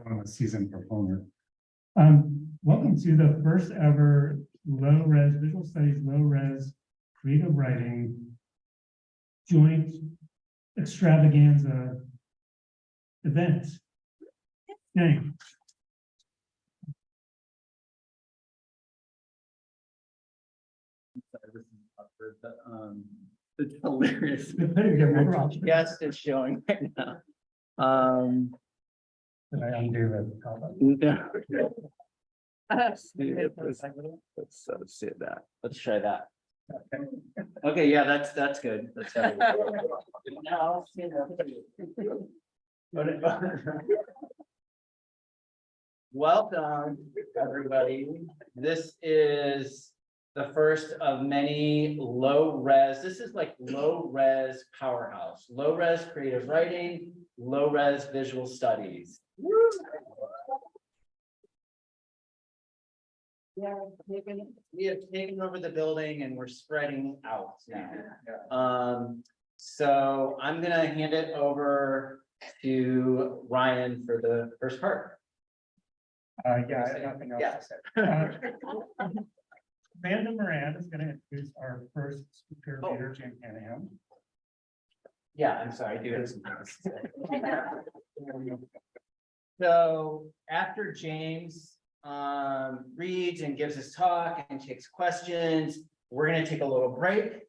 I'm a seasoned performer. Welcome to the first ever low-res visual studies, low-res creative writing joint extravaganza event. Okay. It's hilarious. Did Guest is showing right now. I undo the comment? No. Let's see that. Let's try that. Okay, yeah, that's good. Let's have it. Now, welcome, everybody. This is the first of many low-res. This is like low-res powerhouse, low-res creative writing, low-res visual studies. Yeah, we have taken over the building and we're spreading out now. So I'm gonna hand it over to Ryan for the first part. Yeah, I have nothing else to say. Amanda Moran is going to introduce our first speaker, leader, Jane Hannaham. Yeah, I'm sorry, I do have some things to say. So after James reads and gives his talk and takes questions, we're going to take a little break.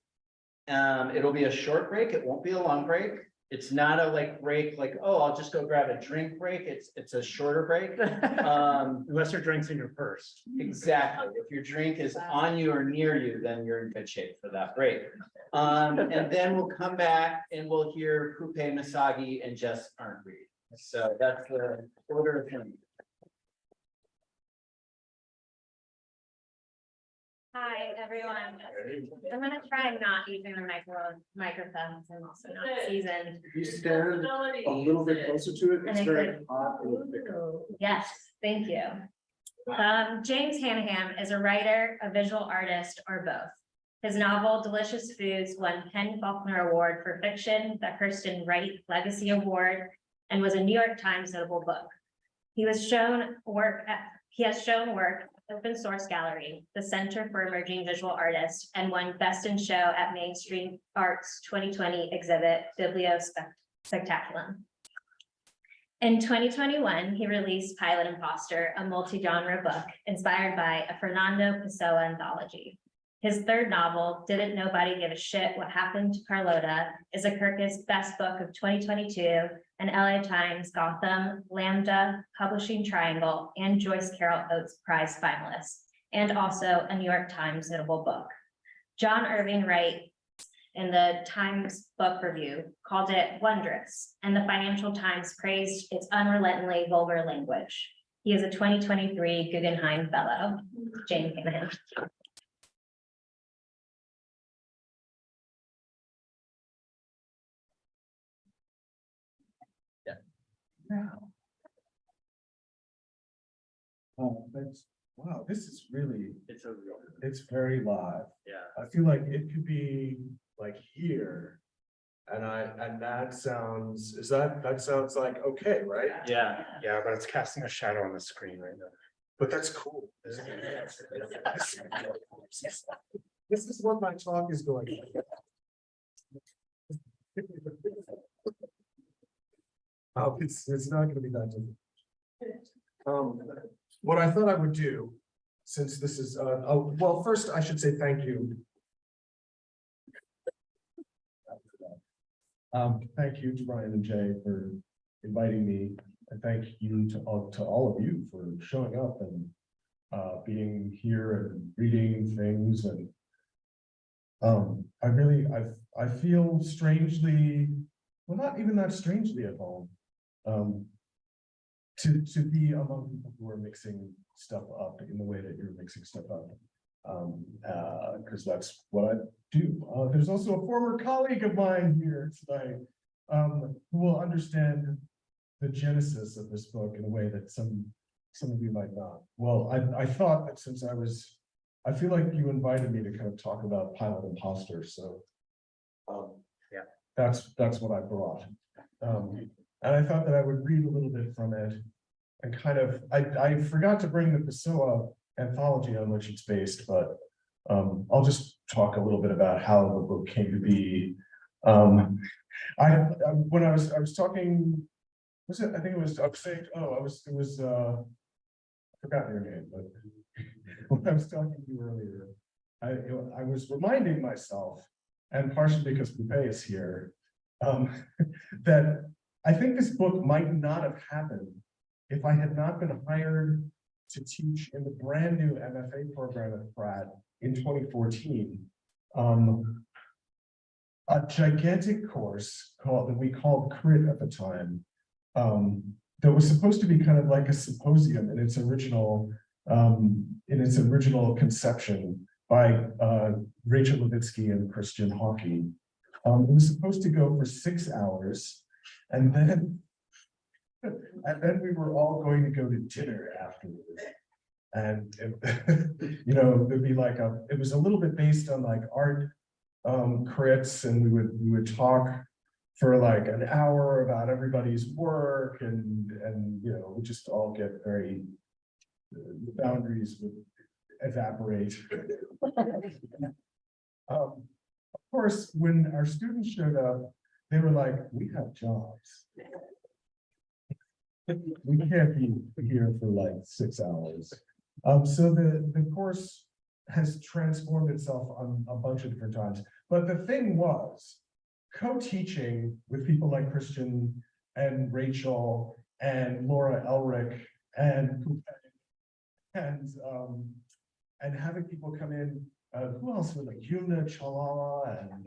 It'll be a short break. It won't be a long break. It's not a break like, oh, I'll just go grab a drink break. It's a shorter break. Unless your drink's in your purse. Exactly. If your drink is on you or near you, then you're in good shape for that break. And then we'll come back and we'll hear Poupeh Missaghi and Jess Arndt read. So that's the order of things. Hi, everyone. I'm gonna try not using the microphones. I'm also not seasoned. If you stand a little bit closer to it, it's And I very could- hot and thicker. Yes, thank you. James Hannaham is a writer, a visual artist, or both. His novel Delicious Foods won Ken Faulkner Award for Fiction, the Hurston Wright Legacy Award, and was a New York Times notable book. He has shown work at Open Source Gallery, the Center for Emerging Visual Artists, and won Best in Show at Mainstream Arts 2020 exhibit Biblio Spectaculum. In 2021, he released Pilot Imposter, a multi-genre book inspired by a Fernando Pessoa anthology. His third novel, Didn't Nobody Give a Shit What Happened to Carlota, is a Kirkus Best Book of 2022, an LA Times, Gotham, Lambda, Publishing Triangle, and Joyce Carol Oates Prize finalist, and also a New York Times notable book. John Irving Wright in the Times Book Review called it wondrous, and the Financial Times praised its unrelentingly vulgar language. He is a 2023 Guggenheim Fellow. Jane Hannaham. Wow, this is really, It's a real. it's very live. Yeah. I feel like it could be like here. And that sounds, that sounds like, okay, right? Yeah. Yeah, but it's casting a shadow on the screen right now. But that's cool. This is what my talk is going. Oh, it's not gonna be that difficult. What I thought I would do, since this is, well, first I should say thank you. Thank you to Brian and Jay for inviting me, and thank you to all of you for showing up and being here and reading things. And I feel strangely, well, not even that strangely at home. To be among people who are mixing stuff up in the way that you're mixing stuff up, because that's what I do. There's also a former colleague of mine here tonight who will understand the genesis of this book in a way that some of you might not. Well, I thought that since I feel like you invited me to kind of talk about Pilot Imposter, so Yeah, that's what I brought. And I thought that I would read a little bit from it. and kind of, I forgot to bring the Pessoa anthology on which it's based, but I'll just talk a little bit about how the book came to be. When I was talking, was it? I think it was. I was saying, I forgot your name, but when I was talking to you earlier, I was reminding myself, and partially because Poupeh is here, that I think this book might not have happened if I had not been hired to teach in the brand new MFA program at Pratt in 2014. A gigantic course that we called Crit at the time, that was supposed to be kind of like a symposium in its original conception by Rachel Levitsky and Christian Hawkey. It was supposed to go for 6 hours, and then we were all going to go to dinner afterwards. And you know, there'd be like it was a little bit based on like art crits, and we would talk for like an hour about everybody's work, and you know, we just all get very, the boundaries would evaporate. Of course, when our students showed up, they were like, we have jobs. We can't be here for like 6 hours. So the course has transformed itself on a bunch of different times. But the thing was, co-teaching with people like Christian and Rachel and Laura Elric and Poupeh, and having people come in, who else was like Yumna Chalala and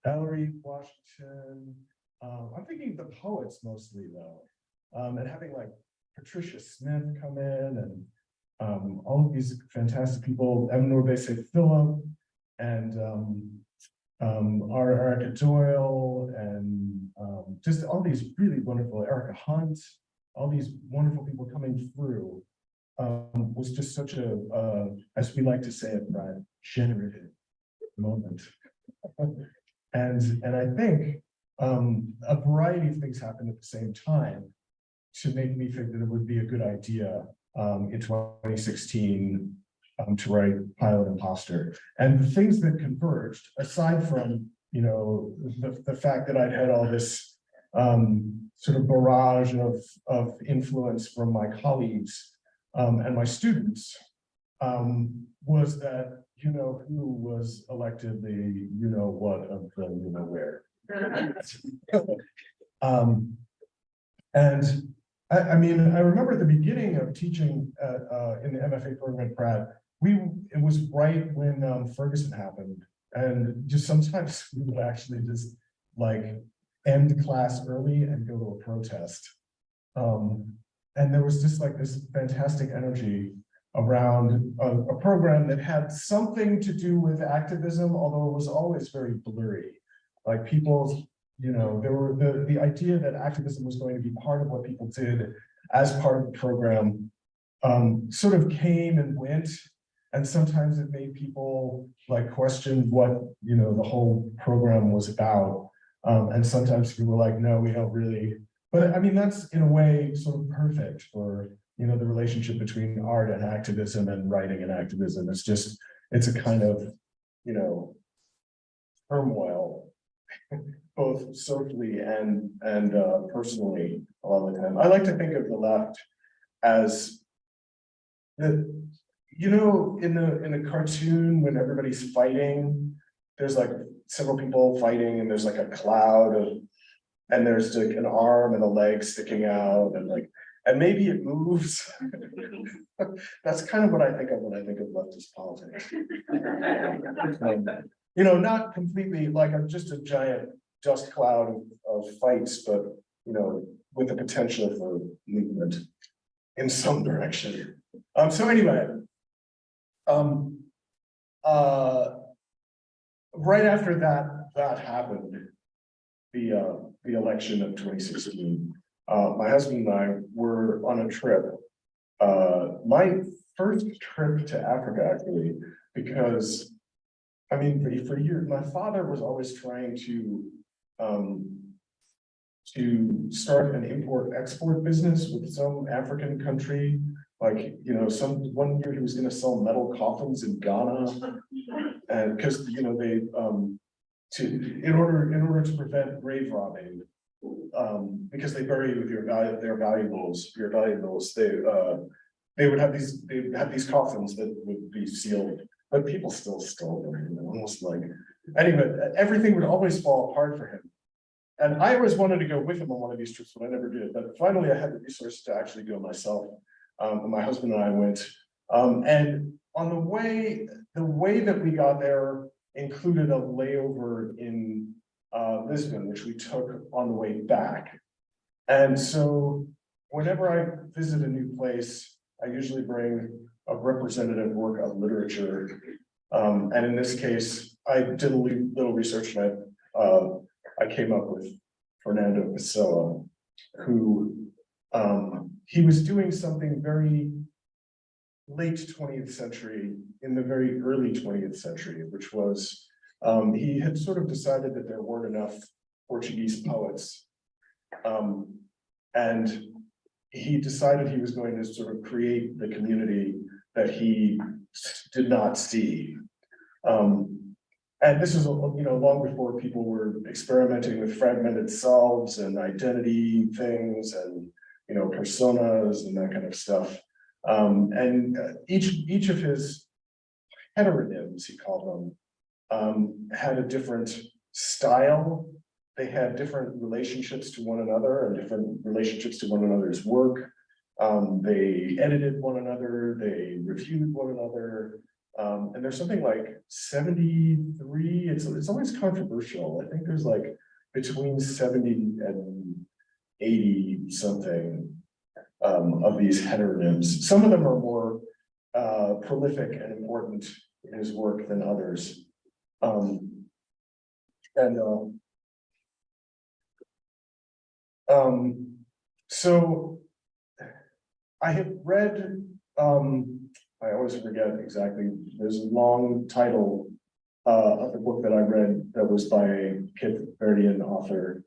Ellery Washington. I'm thinking the poets mostly though, and having like Patricia Smith come in, and all of these fantastic people, Norbese Phillip, and Erica Doyle, and just all these really wonderful, Erica Hunt, all these wonderful people coming through, was just such a, as we like to say at Brad, generative moment. And I think a variety of things happened at the same time to make me think that it would be a good idea in 2016 to write Pilot Imposter. And the things that converged, aside from, you know, the fact that I'd had all this sort of barrage of influence from my colleagues and my students, was that you know who was elected the you know what of the you know where. And I mean, I remember at the beginning of teaching in the MFA program at Pratt, it was right when Ferguson happened, and just sometimes we would actually just like end class early and go to a protest. And there was just like this fantastic energy around a program that had something to do with activism, although it was always very blurry. Like people, you know, there were the idea that activism was going to be part of what people did as part of the program sort of came and went, and sometimes it made people like question what, you know, the whole program was about, and sometimes people were like, no, we don't really. But I mean, that's in a way sort of perfect for, you know, the relationship between art and activism and writing and activism. It's just, it's a kind of, you know, turmoil, both socially and personally a lot of the time. I like to think of the left as the, you know, in the cartoon when everybody's fighting, there's like several people fighting and there's like a cloud of, and there's like an arm and a leg sticking out, and like, and maybe it moves. That's kind of what I think of when I think of leftist politics. You know, not completely like I'm just a giant dust cloud of fights, but you know, with the potential for movement in some direction. So anyway, right after that happened, the election of 2016, my husband and I were on a trip. My first trip to Africa, actually, because I mean, for years, my father was always trying to to start an import-export business with some African country. Like, you know, one year he was gonna sell metal coffins in Ghana. And because, you know, they, in order to prevent grave robbing, because they bury you with their valuables, they would have these coffins that would be sealed, but people still stole them, you know, almost like, anyway, everything would always fall apart for him. And I always wanted to go with him on one of these trips, but I never did. But finally I had the resources to actually go myself. And my husband and I went. And on the way that we got there included a layover in Lisbon, which we took on the way back. And so whenever I visit a new place, I usually bring a representative work of literature. And in this case, I did a little research and I came up with Fernando Pessoa, who he was doing something very late 20th century, in the very early 20th century, which was he had sort of decided that there weren't enough Portuguese poets. And he decided he was going to sort of create the community that he did not see. And this is, you know, long before people were experimenting with fragmented selves and identity things and, you know, personas and that kind of stuff. And each of his heteronyms, he called them, had a different style. They had different relationships to one another and different relationships to one another's work. They edited one another, they reviewed one another. And there's something like 73, it's always controversial. I think there's like between 70 and 80 something of these heteronyms. Some of them are more prolific and important in his work than others. So I had read, I always forget exactly, there's a long title of the book that I read that was by a Cape Verdean author,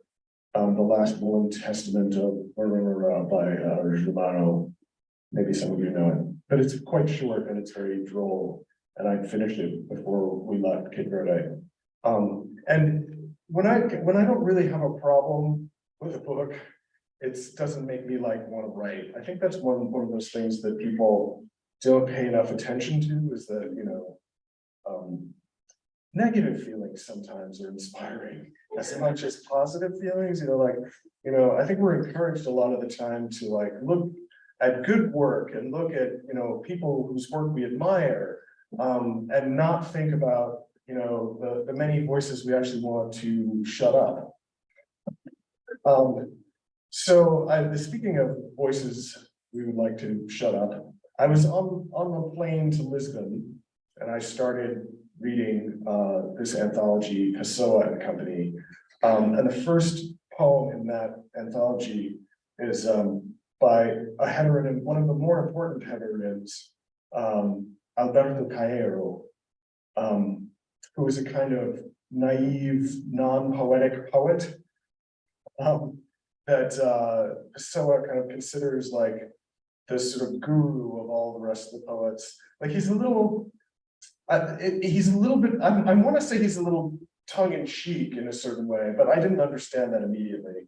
The Last Will and Testament of by Shimoda. Maybe some of you know it, but it's quite short and it's very droll. And I finished it before we left Cape Verde. And when I don't really have a problem with a book, it doesn't make me like want to write. I think that's one of those things that people don't pay enough attention to, is that, you know, negative feelings sometimes are inspiring as much as positive feelings. You know, like, you know, I think we're encouraged a lot of the time to like look at good work and look at, you know, people whose work we admire, and not think about, you know, the many voices we actually want to shut up. So speaking of voices we would like to shut up, I was on the plane to Lisbon and I started reading this anthology, Pessoa and Company. And the first poem in that anthology is by a heteronym, one of the more important heteronyms, Alberto Caeiro, who is a kind of naive, non-poetic poet that Pessoa kind of considers like the sort of guru of all the rest of the poets. Like he's a little bit, I want to say he's a little tongue-in-cheek in a certain way, but I didn't understand that immediately.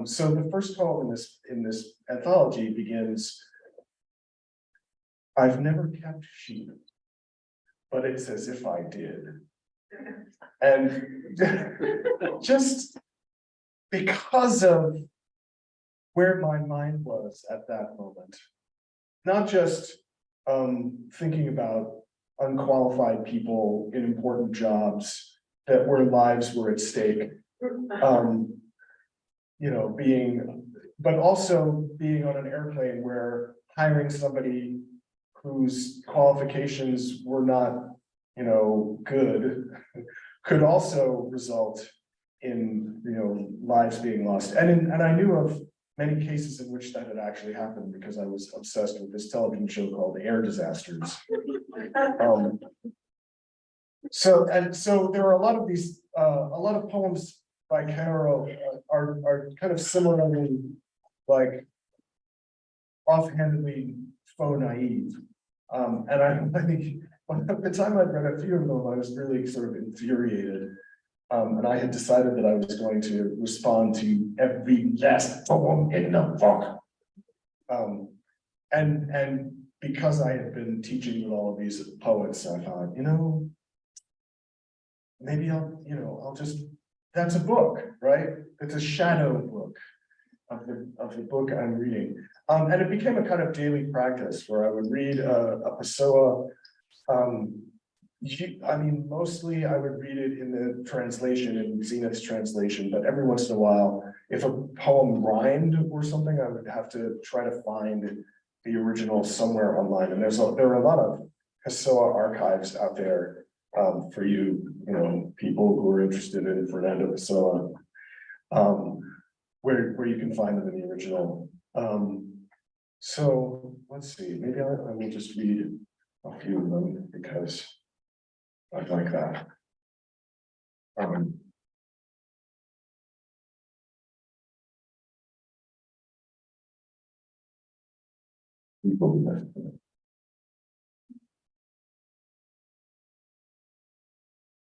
So the first poem in this anthology begins, "I've never kept sheep, but it's as if I did." And just because of where my mind was at that moment, not just thinking about unqualified people in important jobs that where lives were at stake, you know, but also being on an airplane where hiring somebody whose qualifications were not, you know, good, could also result in, you know, lives being lost. And I knew of many cases in which that had actually happened because I was obsessed with this television show called Air Disasters. So there are a lot of these, a lot of poems by Caro are kind of similarly like offhandedly faux naive. And I think by the time I'd read a few of them, I was really sort of infuriated. And I had decided that I was going to respond to every last poem in the book. And because I had been teaching with all of these poets, I thought, maybe I'll just, that's a book, right? It's a shadow book of the book I'm reading. And it became a kind of daily practice where I would read a Pessoa. Mostly I would read it in the translation, in Zenith's translation, but every once in a while, if a poem rhymed or something, I would have to try to find the original somewhere online. And there are a lot of Pessoa archives out there for people who are interested in Fernando Pessoa, where you can find them in the original. So let's see, maybe I will just read a few of them because I like that.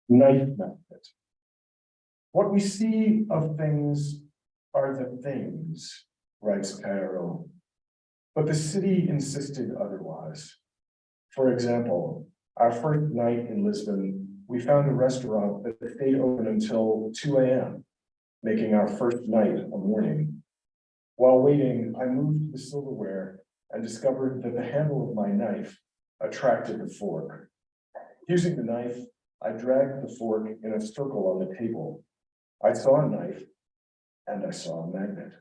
Knife method. What we see of things are the things, writes Cairo, but the city insisted otherwise. For example, our first night in Lisbon, we found a restaurant that stayed open until 2 a.m., making our first night a morning. While waiting, I moved the silverware and discovered that the handle of my knife attracted the fork. Using the knife, I dragged the fork in a circle on the table. I saw a knife and I saw a magnet.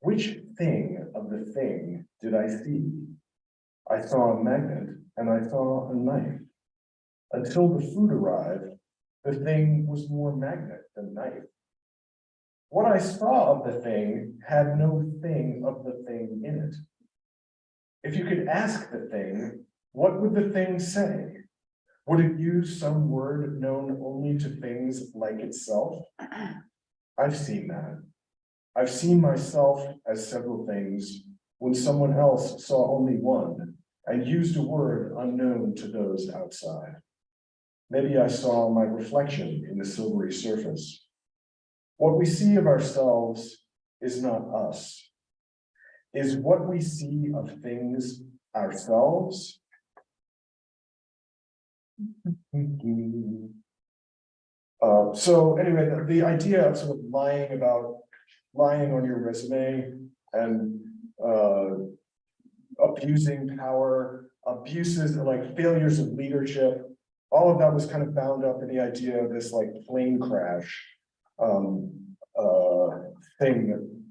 Which thing of the thing did I see? I saw a magnet and I saw a knife. Until the food arrived, the thing was more magnet than knife. What I saw of the thing had no thing of the thing in it. If you could ask the thing, what would the thing say? Would it use some word known only to things like itself? I've seen that. I've seen myself as several things when someone else saw only one and used a word unknown to those outside. Maybe I saw my reflection in the silvery surface. What we see of ourselves is not us. Is what we see of things ourselves? So anyway, the idea of sort of lying on your resume and abusing power, abuses like failures of leadership, all of that was kind of bound up in the idea of this like plane crash thing.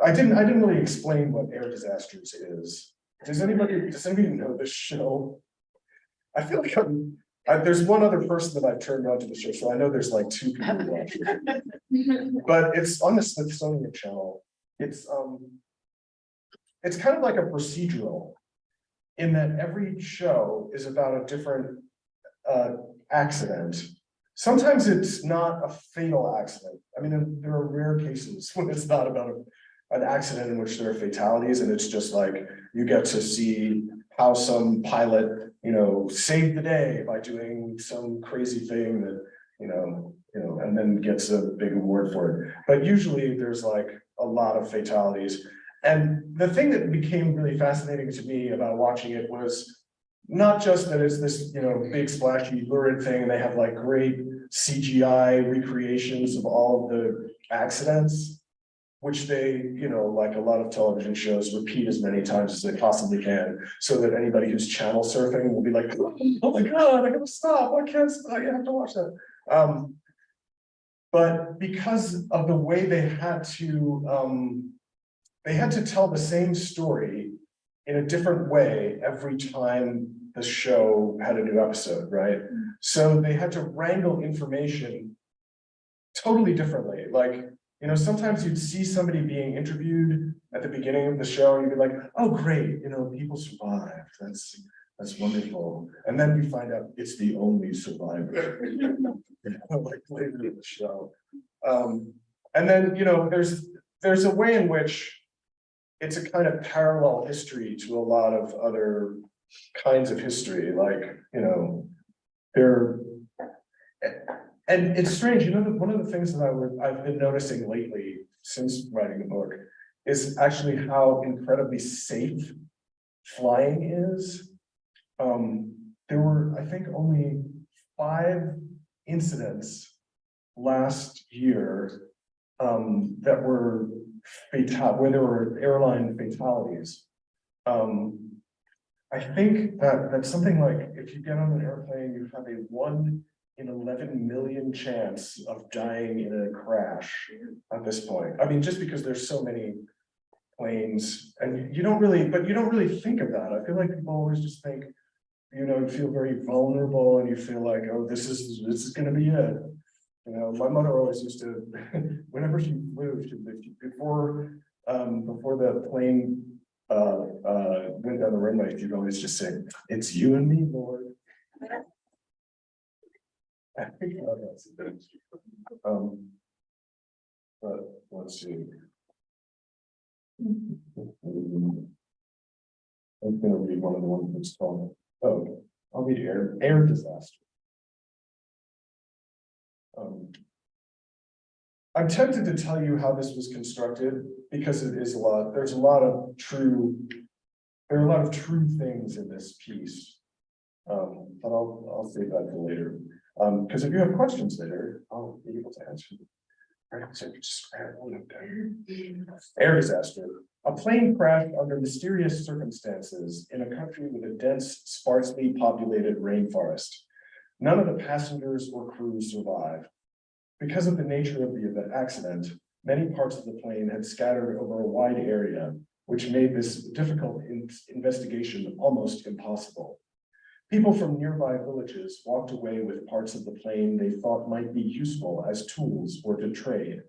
I didn't really explain what air disasters is. Does anybody know this show? I feel like there's one other person that I've turned on to the show, so I know there's like 2 people watching. But it's on the Smithsonian Channel. It's kind of like a procedural in that every show is about a different accident. Sometimes it's not a fatal accident. I mean, there are rare cases when it's not about an accident in which there are fatalities, and it's just like you get to see how some pilot, saved the day by doing some crazy thing that, and then gets a big award for it. But usually there's like a lot of fatalities. And the thing that became really fascinating to me about watching it was not just that it's this, big splashy lurid thing, and they have like great CGI recreations of all of the accidents, which they, like a lot of television shows, repeat as many times as they possibly can, so that anybody who's channel surfing will be like, oh my God, I gotta stop, I can't stop, I have to watch that. But because of the way they had to tell the same story in a different way every time the show had a new episode, right? So they had to wrangle information totally differently. Like, sometimes you'd see somebody being interviewed at the beginning of the show and you'd be like, oh, great, people survived. That's wonderful. And then you find out it's the only survivor. Like later in the show. And then, there's a way in which it's a kind of parallel history to a lot of other kinds of history, like, there. And it's strange, that one of the things that I've been noticing lately since writing the book is actually how incredibly safe flying is. There were, I think, only 5 incidents last year that were fatal, where there were airline fatalities. I think that's something like if you get on an airplane, you have a 1 in 11 million chance of dying in a crash at this point. I mean, just because there's so many planes, and you don't really think of that. I feel like people always just think, you feel very vulnerable, and you feel like, oh, this is going to be it. My mother always used to, whenever she flew, before the plane went down the runway, she'd always just say, "It's you and me, Lord." I think that's it. But let's see. I'm gonna read one of the ones that's called, I'll read air disaster. I'm tempted to tell you how this was constructed because there's a lot of true things in this piece. But I'll save that for later. Because if you have questions later, I'll be able to answer them. Air disaster. A plane crashed under mysterious circumstances in a country with a dense, sparsely populated rainforest. None of the passengers or crew survived. Because of the nature of the accident, many parts of the plane had scattered over a wide area, which made this difficult investigation almost impossible. People from nearby villages walked away with parts of the plane they thought might be useful as tools or to trade.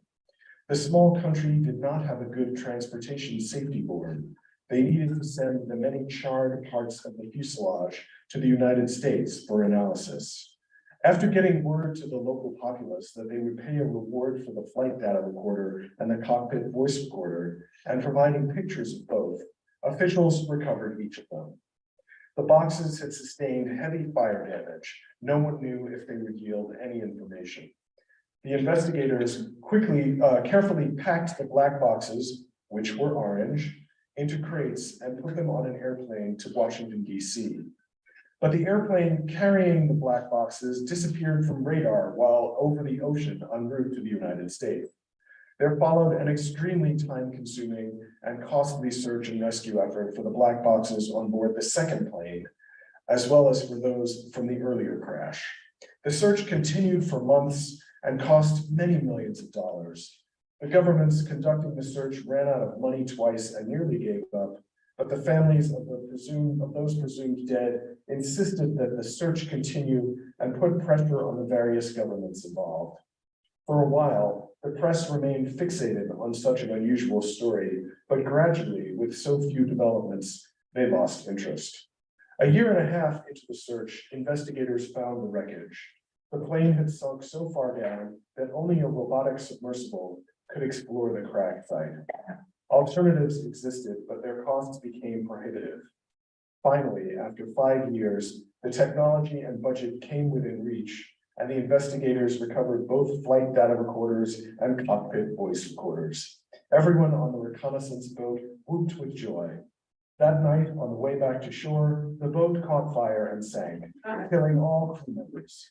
The small country did not have a good transportation safety board. They needed to send the many charred parts of the fuselage to the United States for analysis. After getting word to the local populace that they would pay a reward for the flight data recorder and the cockpit voice recorder, and providing pictures of both, officials recovered each of them. The boxes had sustained heavy fire damage. No one knew if they would yield any information. The investigators carefully packed the black boxes, which were orange, into crates and put them on an airplane to Washington, D.C. But the airplane carrying the black boxes disappeared from radar while over the ocean en route to the United States. There followed an extremely time-consuming and costly search and rescue effort for the black boxes on board the second plane, as well as for those from the earlier crash. The search continued for months and cost many millions of dollars. The governments conducting the search ran out of money twice and nearly gave up, but the families of those presumed dead insisted that the search continue and put pressure on the various governments involved. For a while, the press remained fixated on such an unusual story, but gradually, with so few developments, they lost interest. A year and a half into the search, investigators found the wreckage. The plane had sunk so far down that only a robotic submersible could explore the cracked site. Alternatives existed, but their costs became prohibitive. Finally, after 5 years, the technology and budget came within reach, and the investigators recovered both flight data recorders and cockpit voice recorders. Everyone on the reconnaissance boat whooped with joy. That night, on the way back to shore, the boat caught fire and sank, killing all crew members.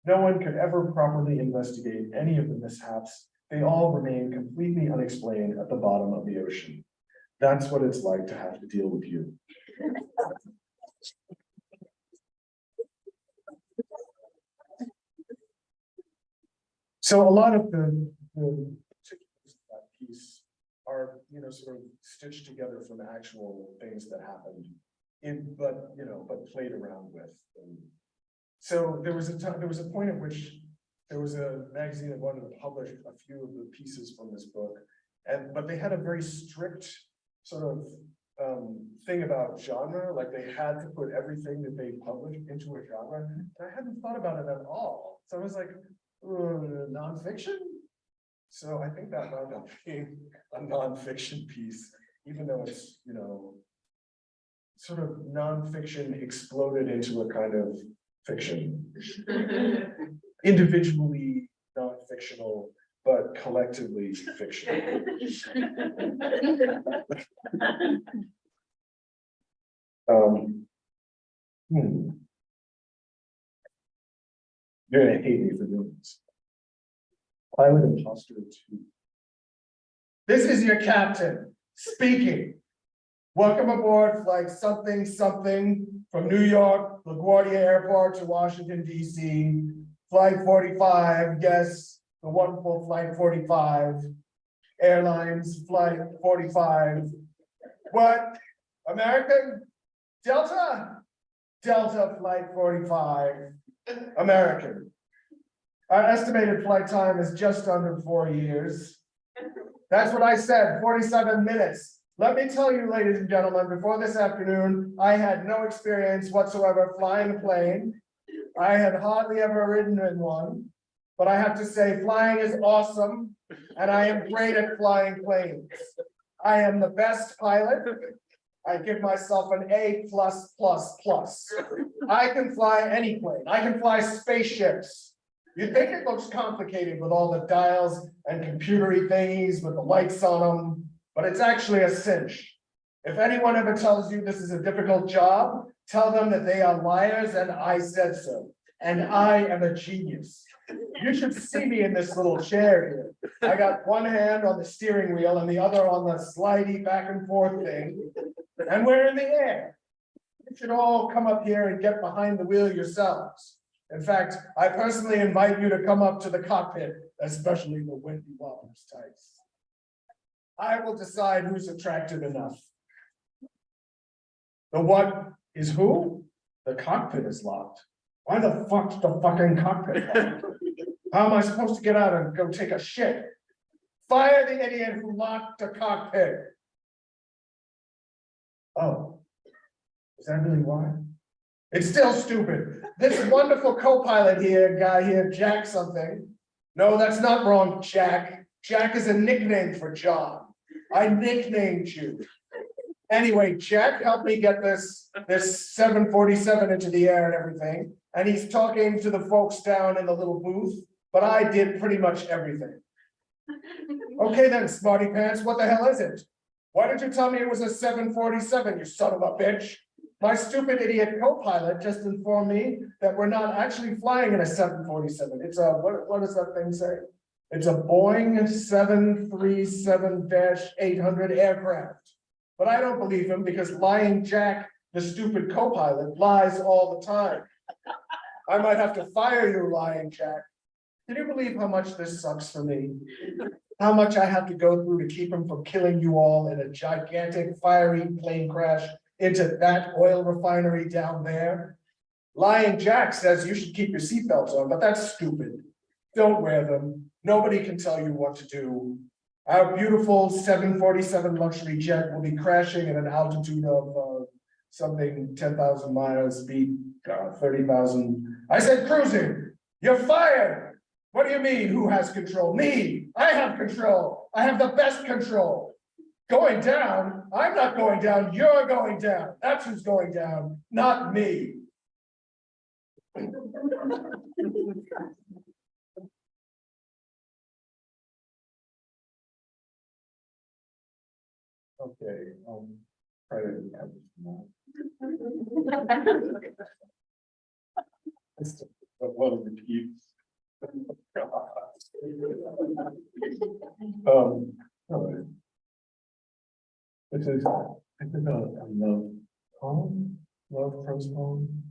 No one could ever properly investigate any of the mishaps. They all remain completely unexplained at the bottom of the ocean. That's what it's like to have to deal with you. So a lot of the particulars of that piece are, sort of stitched together from actual things that happened, but played around with. So there was a point at which there was a magazine that wanted to publish a few of the pieces from this book, but they had a very strict sort of thing about genre, like they had to put everything that they published into a genre. And I hadn't thought about it at all. So I was like, nonfiction? So I think that wound up being a nonfiction piece, even though it's, you know, sort of nonfiction exploded into a kind of fiction. Individually non-fictional, but collectively fictional. You're gonna hate me for doing this. Pilot imposter 2. This is your captain speaking. Welcome aboard flight something from New York, LaGuardia Airport to Washington, D.C. Flight 45, yes, the wonderful Flight 45. Airlines, Flight 45. What? American? Delta? Delta Flight 45. American. Our estimated flight time is just under 4 years. That's what I said, 47 minutes. Let me tell you, ladies and gentlemen, before this afternoon, I had no experience whatsoever flying a plane. I had hardly ever ridden in one, but I have to say flying is awesome, and I am great at flying planes. I am the best pilot. I give myself an A+++. I can fly any plane. I can fly spaceships. You think it looks complicated with all the dials and computery thingies with the lights on them, but it's actually a cinch. If anyone ever tells you this is a difficult job, tell them that they are liars and I said so. And I am a genius. You should see me in this little chair here. I got one hand on the steering wheel and the other on the slidey back and forth thing. And we're in the air. You should all come up here and get behind the wheel yourselves. In fact, I personally invite you to come up to the cockpit, especially the Wendy Wobbers types. I will decide who's attractive enough. The what is who? The cockpit is locked. Why the fuck's the fucking cockpit locked? How am I supposed to get out and go take a shit? Fire the idiot who locked the cockpit. Oh, is that really why? It's still stupid. This wonderful co-pilot here, guy here, Jack something. No, that's not wrong, Jack. Jack is a nickname for John. I nicknamed you. Anyway, Jack helped me get this 747 into the air and everything. And he's talking to the folks down in the little booth, but I did pretty much everything. Okay then, smarty pants, what the hell is it? Why did you tell me it was a 747, you son of a bitch? My stupid idiot co-pilot just informed me that we're not actually flying in a 747. It's a, what does that thing say? It's a Boeing 737-800 aircraft. But I don't believe him because lying Jack, the stupid co-pilot, lies all the time. I might have to fire you, lying Jack. Can you believe how much this sucks for me? How much I have to go through to keep him from killing you all in a gigantic fiery plane crash into that oil refinery down there? Lying Jack says you should keep your seatbelts on, but that's stupid. Don't wear them. Nobody can tell you what to do. Our beautiful 747 luxury jet will be crashing at an altitude of something 10,000 miles, speed 30,000. I said cruising. You're fired. What do you mean? Who has control? Me. I have control. I have the best control. Going down? I'm not going down. You're going down. That's who's going down, not me. Okay, try to have this now. What are the keys? All right. This is, I think a love poem, love prose poem.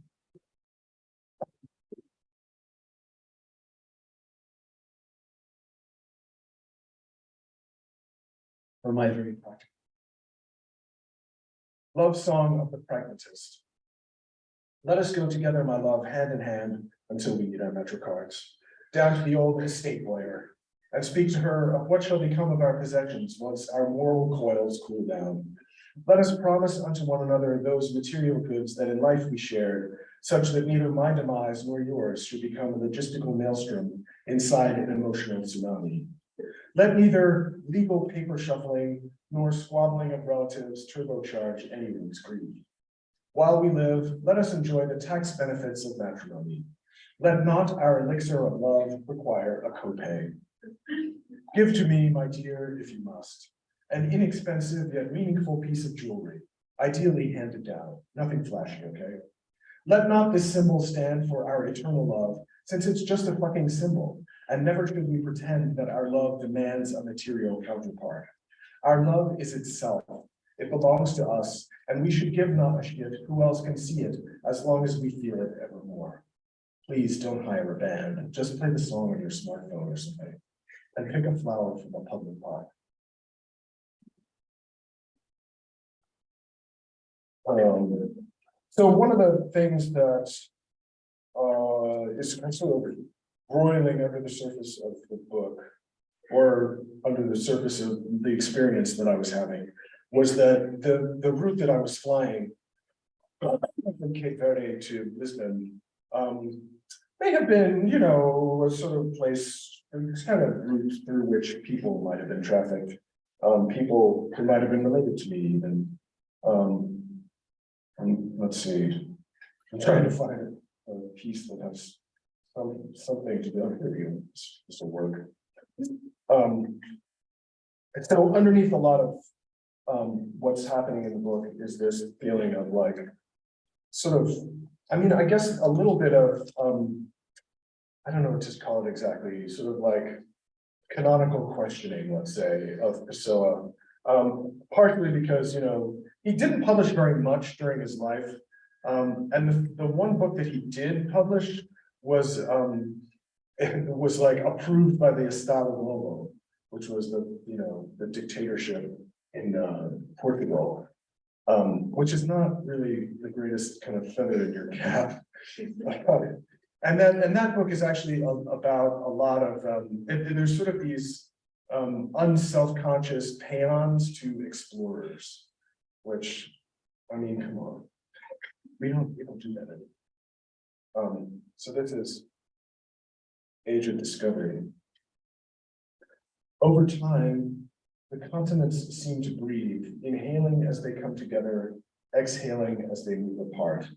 For my very practical. Love song of the pragmatist. Let us go together, my love, hand in hand until we need our metro cards, down to the old estate lawyer, and speak to her of what shall become of our possessions once our moral coils cool down. Let us promise unto one another those material goods that in life we shared, such that neither my demise nor yours should become a logistical maelstrom inside an emotional tsunami. Let neither legal paper shuffling nor squabbling of relatives turbocharge anyone's greed. While we live, let us enjoy the tax benefits of matrimony. Let not our elixir of love require a copay. Give to me, my dear, if you must, an inexpensive yet meaningful piece of jewelry, ideally handed down, nothing flashy, okay? Let not this symbol stand for our eternal love, since it's just a fucking symbol, and never should we pretend that our love demands a material counterpart. Our love is itself. It belongs to us, and we should give not a shit who else can see it, as long as we feel it evermore. Please don't hire a band, just play the song on your smartphone or something, and pick a flower from a public park. So one of the things that is sort of broiling under the surface of the book, or under the surface of the experience that I was having, was that the route that I was flying from Cape Verde to Lisbon may have been, you know, a sort of place, it's kind of route through which people might have been trafficked, people who might have been related to me even. Let's see, I'm trying to find a piece that has something to do with it's a word. And so underneath a lot of what's happening in the book is this feeling of like, sort of, I mean, I guess a little bit of, I don't know what to call it exactly, sort of like canonical questioning, let's say, of Pessoa. Partly because, you know, he didn't publish very much during his life. And the one book that he did publish was like approved by the Estado Novo, which was the dictatorship in Portugal, which is not really the greatest kind of feather in your cap. And that book is actually about a lot of there's sort of these unself-conscious paeans to explorers, which, I mean, come on, we don't do that anymore. So this is Age of Discovery. Over time, the continents seem to breathe, inhaling as they come together, exhaling as they move apart.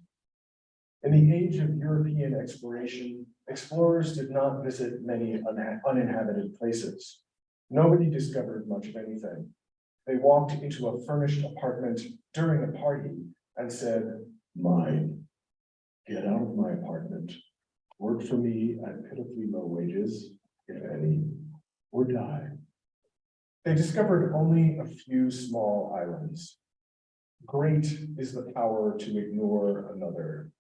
In the age of European exploration, explorers did not visit many uninhabited places. Nobody discovered much of anything. They walked into a furnished apartment during a party and said, "Mine. Get out of my apartment. Work for me at pitifully low wages, if any, or die." They discovered only a few small islands. Great is the power to ignore another.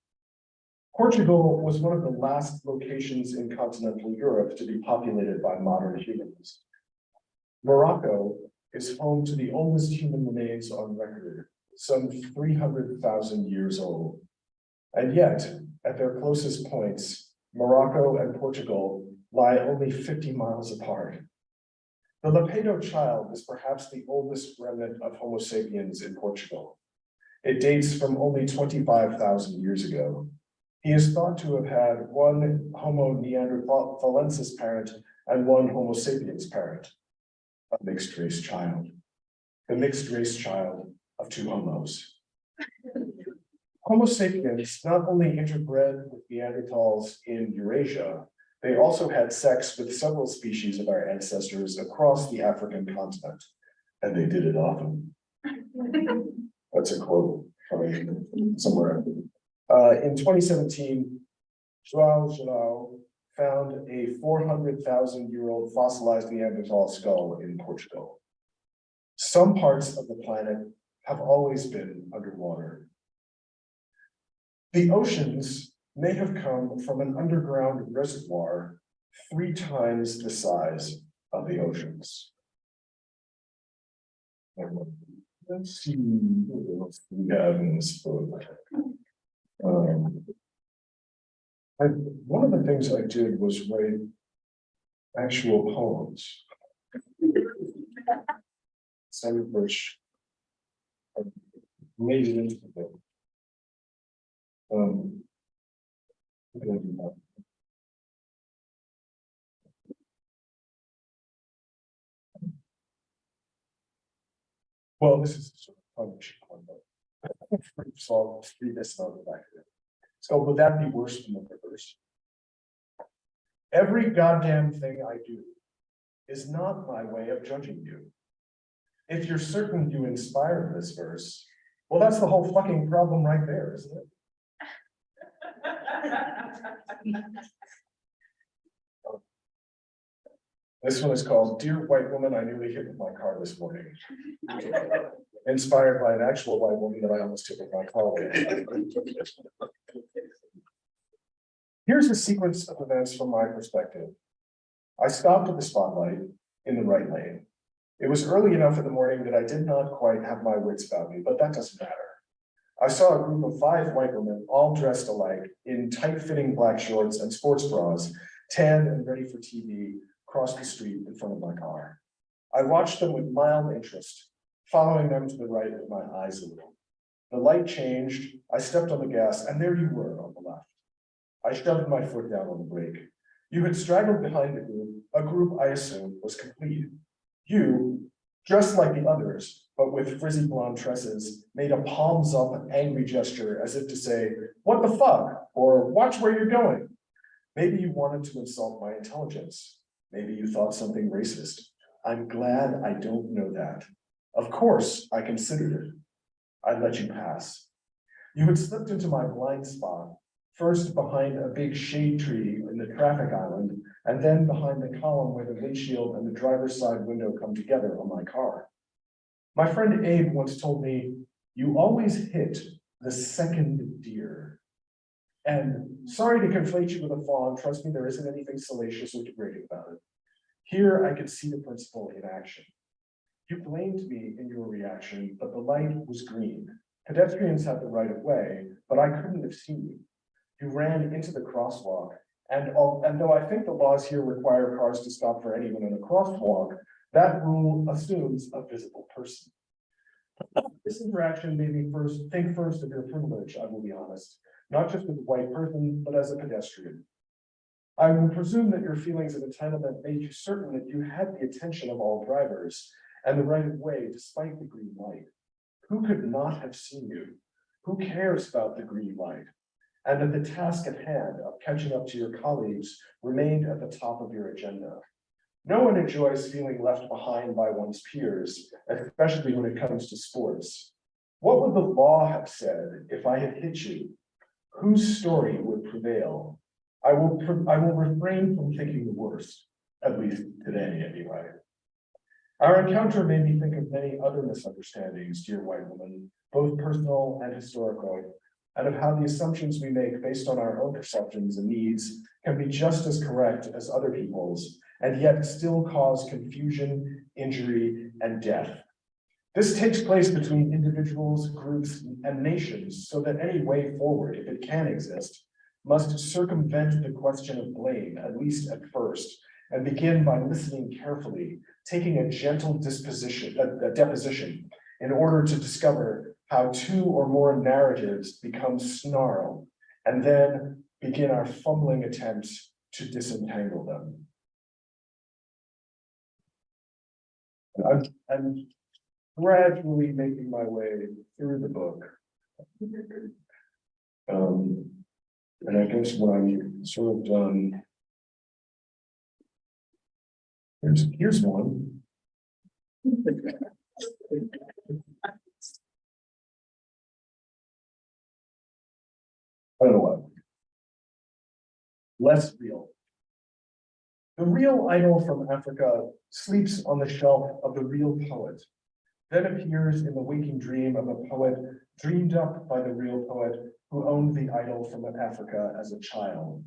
Portugal was one of the last locations in continental Europe to be populated by modern humans. Morocco is home to the oldest human remains on record, some 300,000 years old. And yet, at their closest points, Morocco and Portugal lie only 50 miles apart. The Lapedo child is perhaps the oldest remnant of Homo sapiens in Portugal. It dates from only 25,000 years ago. He is thought to have had one Homo neanderthalensis parent and one Homo sapiens parent, a mixed race child, the mixed race child of two homos. Homo sapiens not only interbred with Neanderthals in Eurasia, they also had sex with several species of our ancestors across the African continent, and they did it often. That's a quote from somewhere. In 2017, João found a 400,000-year-old fossilized Neanderthal skull in Portugal. Some parts of the planet have always been underwater. The oceans may have come from an underground reservoir 3 times the size of the oceans. Let's see what else we have in this book. One of the things I did was write actual poems, some of which made it into the book. What did I do now? Well, this is sort of publishing one, but so I'll just read this and I'll go back to it. So would that be worse than the reverse? Every goddamn thing I do is not my way of judging you. If you're certain you inspired this verse, well, that's the whole fucking problem right there, isn't it? This one is called Dear White Woman I Nearly Hit With My Car This Morning. Inspired by an actual white woman that I almost hit with my car. Here's a sequence of events from my perspective. I stopped at the spotlight in the right lane. It was early enough in the morning that I did not quite have my wits about me, but that doesn't matter. I saw a group of 5 white women, all dressed alike, in tight-fitting black shorts and sports bras, tan and ready for TV, cross the street in front of my car. I watched them with mild interest, following them to the right with my eyes a little. The light changed, I stepped on the gas, and there you were on the left. I shoved my foot down on the brake. You had straggled behind a group I assumed was complete. You, dressed like the others, but with frizzy blonde tresses, made a palms up angry gesture as if to say, what the fuck? Or watch where you're going. Maybe you wanted to insult my intelligence. Maybe you thought something racist. I'm glad I don't know that. Of course, I considered it. I'd let you pass. You had slipped into my blind spot, first behind a big shade tree in the traffic island, and then behind the column where the windshield and the driver's side window come together on my car. My friend Abe once told me, you always hit the second deer. And sorry to conflate you with a fawn, trust me, there isn't anything salacious or degrading about it. Here I could see the principle in action. You blamed me in your reaction, but the light was green. Pedestrians had the right of way, but I couldn't have seen you. You ran into the crosswalk, and though I think the laws here require cars to stop for anyone in a crosswalk, that rule assumes a visible person. This interaction made me think first of your privilege, I will be honest, not just as a white person, but as a pedestrian. I will presume that your feelings of entitlement made you certain that you had the attention of all drivers and the right of way despite the green light. Who could not have seen you? Who cares about the green light? And that the task at hand of catching up to your colleagues remained at the top of your agenda. No one enjoys feeling left behind by one's peers, especially when it comes to sports. What would the law have said if I had hit you? Whose story would prevail? I will refrain from thinking the worst, at least today anyway. Our encounter made me think of many other misunderstandings, dear white woman, both personal and historical, and of how the assumptions we make based on our own perceptions and needs can be just as correct as other people's, and yet still cause confusion, injury, and death. This takes place between individuals, groups, and nations, so that any way forward, if it can exist, must circumvent the question of blame, at least at first, and begin by listening carefully, taking a gentle deposition in order to discover how 2 or more narratives become snarl, and then begin our fumbling attempts to disentangle them. I'm gradually making my way through the book. And I guess when I'm sort of done, here's one. I don't know what. Less real. The real idol from Africa sleeps on the shelf of the real poet, then appears in the waking dream of a poet dreamed up by the real poet who owned the idol from Africa as a child.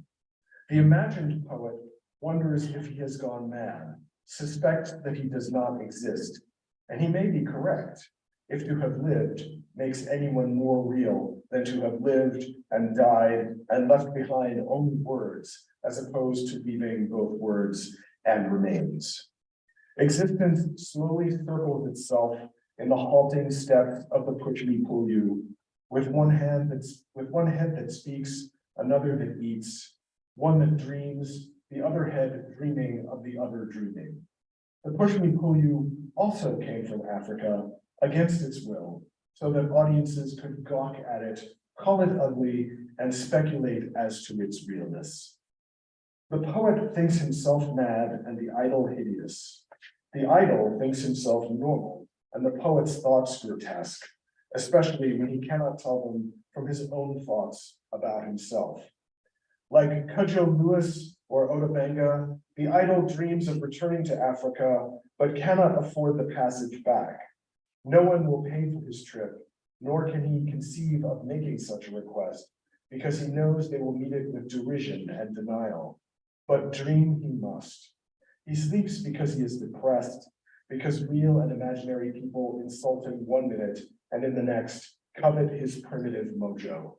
The imagined poet wonders if he has gone mad, suspects that he does not exist, and he may be correct if to have lived makes anyone more real than to have lived and died and left behind only words, as opposed to leaving both words and remains. Existence slowly circles itself in the halting steps of the Poupeh Missaghi, with one head that speaks, another that eats, one that dreams, the other head dreaming of the other dreaming. The Poupeh Missaghi also came from Africa against its will, so that audiences could gawk at it, call it ugly, and speculate as to its realness. The poet thinks himself mad and the idol hideous. The idol thinks himself normal and the poet's thoughts grotesque, especially when he cannot tell them from his own thoughts about himself. Like Cudjoe Lewis or Otabenga, the idol dreams of returning to Africa, but cannot afford the passage back. No one will pay for his trip, nor can he conceive of making such a request, because he knows they will meet it with derision and denial. But dream he must. He sleeps because he is depressed, because real and imaginary people insult him one minute and in the next covet his primitive mojo.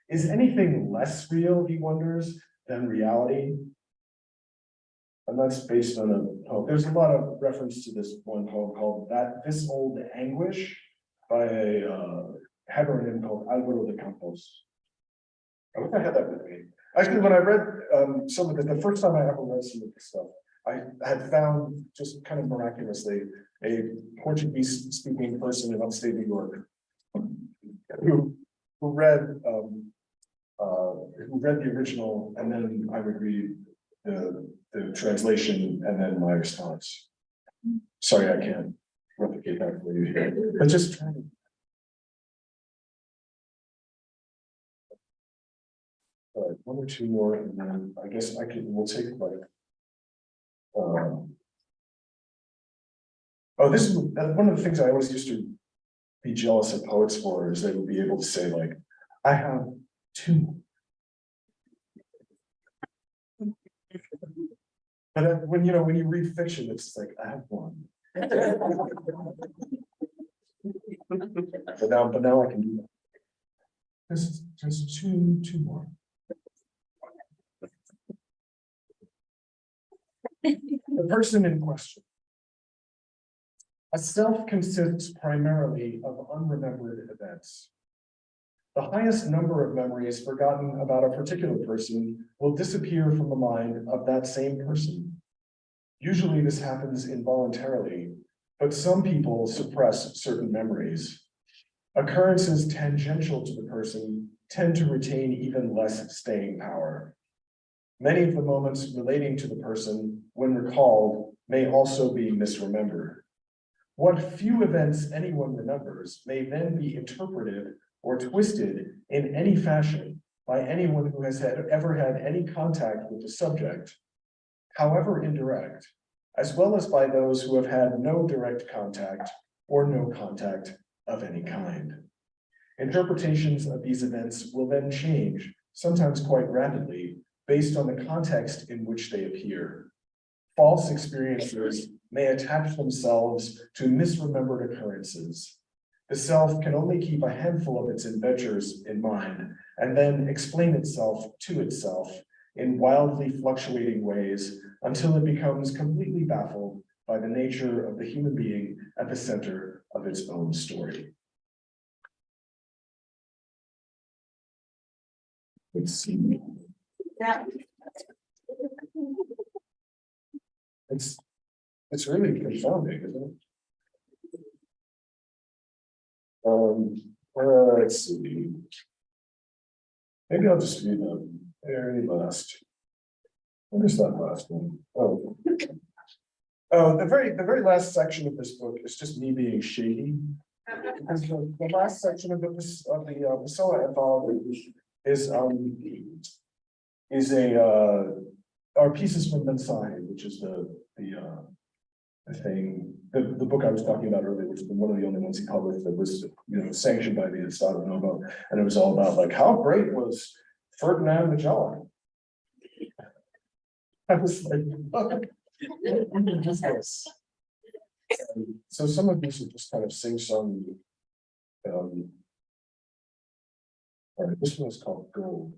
Is anything less real, he wonders, than reality? And that's based on a poem. There's a lot of reference to this one poem called This Old Anguish by a Hebrew called Alejandro de Acosta. I wish I had that with me. Actually, when I read some of the first time I ever read some of this stuff, I had found just kind of miraculously a Portuguese-speaking person in upstate New York who read the original, and then I would read the translation and then my response. Sorry, I can't replicate that for you here, but just try to. All right, one or two more, and then I guess we'll take like. Oh, this is one of the things I always used to be jealous of poets for, is they would be able to say like, I have two. But when you read fiction, it's like, I have one. But now I can do that. There's two more. The person in question. A self consists primarily of unremembered events. The highest number of memories forgotten about a particular person will disappear from the mind of that same person. Usually this happens involuntarily, but some people suppress certain memories. Occurrences tangential to the person tend to retain even less staying power. Many of the moments relating to the person, when recalled, may also be misremembered. What few events anyone remembers may then be interpreted or twisted in any fashion by anyone who has ever had any contact with the subject, however indirect, as well as by those who have had no direct contact or no contact of any kind. Interpretations of these events will then change, sometimes quite rapidly, based on the context in which they appear. False experiences may attach themselves to misremembered occurrences. The self can only keep a handful of its adventures in mind and then explain itself to itself in wildly fluctuating ways until it becomes completely baffled by the nature of the human being at the center of its own story. Let's see. It's really confounding, isn't it? Let's see. Maybe I'll just read the very last. What is that last one? Oh, the very last section of this book is just me being shady. Because the last section of the Pessoa anthology is our pieces from Missaghi, which is the book I was talking about earlier, which was one of the only ones he published that was sanctioned by the Estado Novo, and it was all about like how great was Ferdinand Magellan. I was like, what is this? So some of these are just kind of sing-song. All right, this one is called Gold.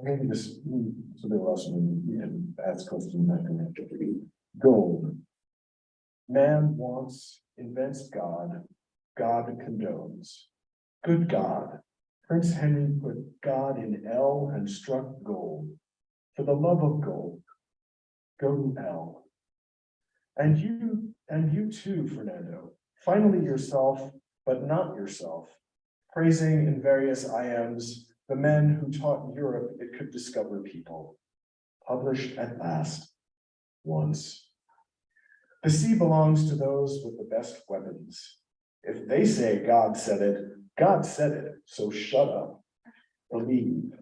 Maybe this will be the last one. You can ask questions. Gold. Man wants, invents God, God condones. Good God, Prince Henry put God in L and struck gold. For the love of gold, go to L. And you too, Fernando, finally yourself, but not yourself, praising in various iambs the men who taught Europe it could discover people. Published at last, once. The sea belongs to those with the best weapons. If they say God said it, so shut up. Believe.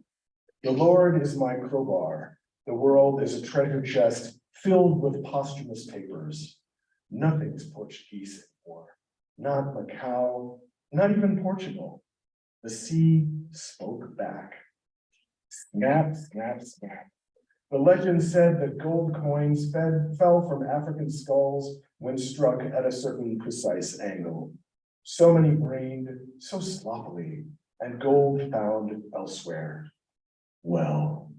The Lord is my crowbar. The world is a treasure chest filled with posthumous papers. Nothing's Portuguese anymore. Not Macau, not even Portugal. The sea spoke back. Snap, snap, snap. The legend said that gold coins fell from African skulls when struck at a certain precise angle. So many brained, so sloppily, and gold found elsewhere. Well,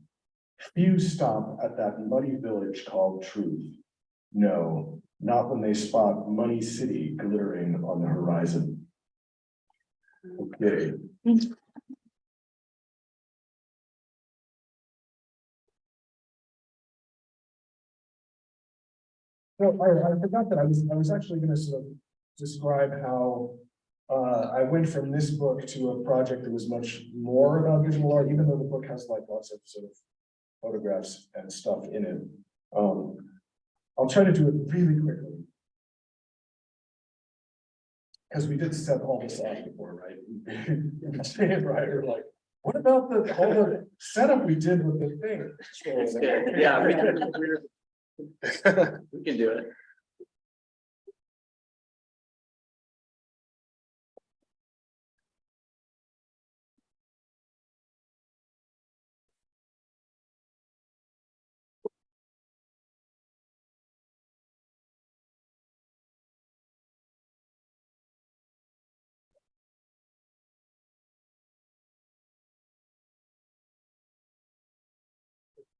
few stop at that muddy village called Truth. No, not when they spot Money City glittering on the horizon. Okay. Well, I forgot that I was actually going to sort of describe how I went from this book to a project that was much more about visual art, even though the book has like lots of sort of photographs and stuff in it. I'll try to do it really quickly. Because we did set all this off before, right? Right, we're like, what about all the setup we did with the thing? Yeah, we can do it.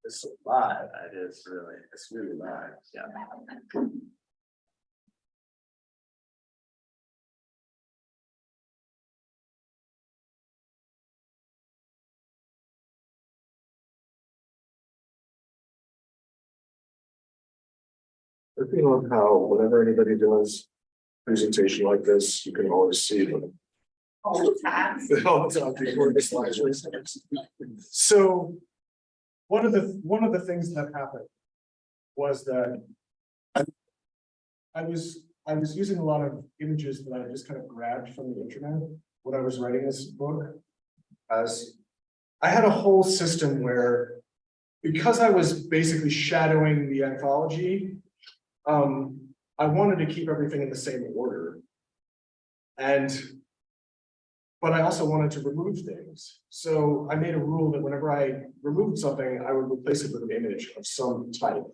It's so live. It is really, it's really live. Yeah. I feel how whenever anybody does presentation like this, you can always see them. All the time. All the time before the slides. So one of the things that happened was that I was using a lot of images that I just kind of grabbed from the internet when I was writing this book. As I had a whole system where, because I was basically shadowing the anthology, I wanted to keep everything in the same order. But I also wanted to remove things. So I made a rule that whenever I removed something, I would replace it with an image of some type.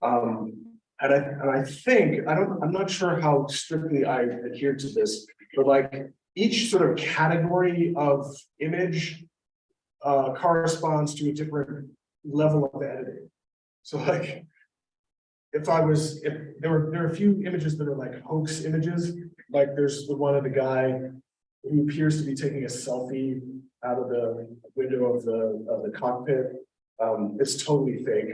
And I think, I'm not sure how strictly I adhere to this, but like each sort of category of image corresponds to a different level of editing. So like, if there are a few images that are like hoax images, like there's the one of the guy who appears to be taking a selfie out of the window of the cockpit. It's totally fake,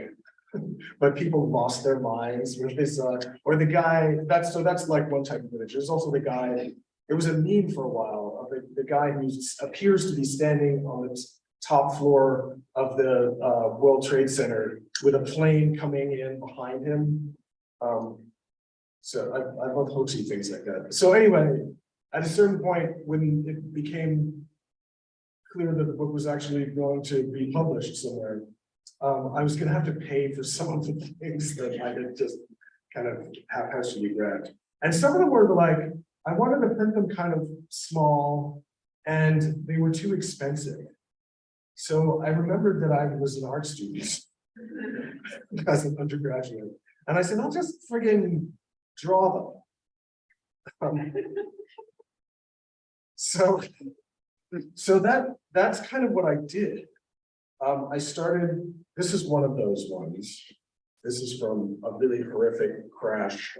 but people lost their minds when they saw it. Or the guy, that's like one type of image. There's also the guy, it was a meme for a while of the guy who appears to be standing on the top floor of the World Trade Center with a plane coming in behind him. So I love hoaxy things like that. So anyway, at a certain point, when it became clear that the book was actually going to be published somewhere, I was going to have to pay for some of the things that I had just kind of haphazardly grabbed. And some of them were like, I wanted to print them kind of small, and they were too expensive. So I remembered that I was an art student as an undergraduate. And I said, I'll just friggin' draw them. So that's kind of what I did. I started, this is one of those ones. This is from a really horrific crash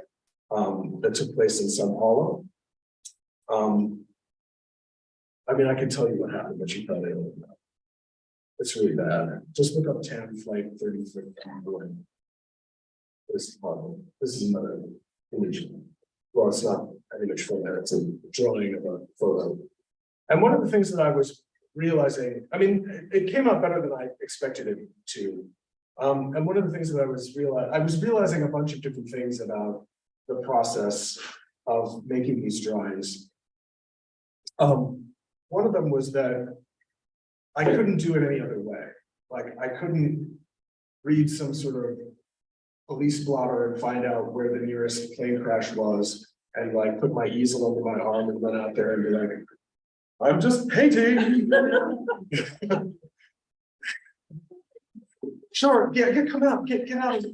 that took place in Sao Paulo. I mean, I can tell you what happened, but you probably don't know. It's really bad. Just look up TAM flight 33. This is horrible. This is another image. Well, it's not an image from there, it's a drawing of a photo. And one of the things that I was realizing, I mean, it came out better than I expected it to. And one of the things that I was realizing a bunch of different things about the process of making these drawings. One of them was that I couldn't do it any other way. Like I couldn't read some sort of police blotter and find out where the nearest plane crash was and like put my easel under my arm and run out there and be like, I'm just painting. Sure, yeah, come out, get out.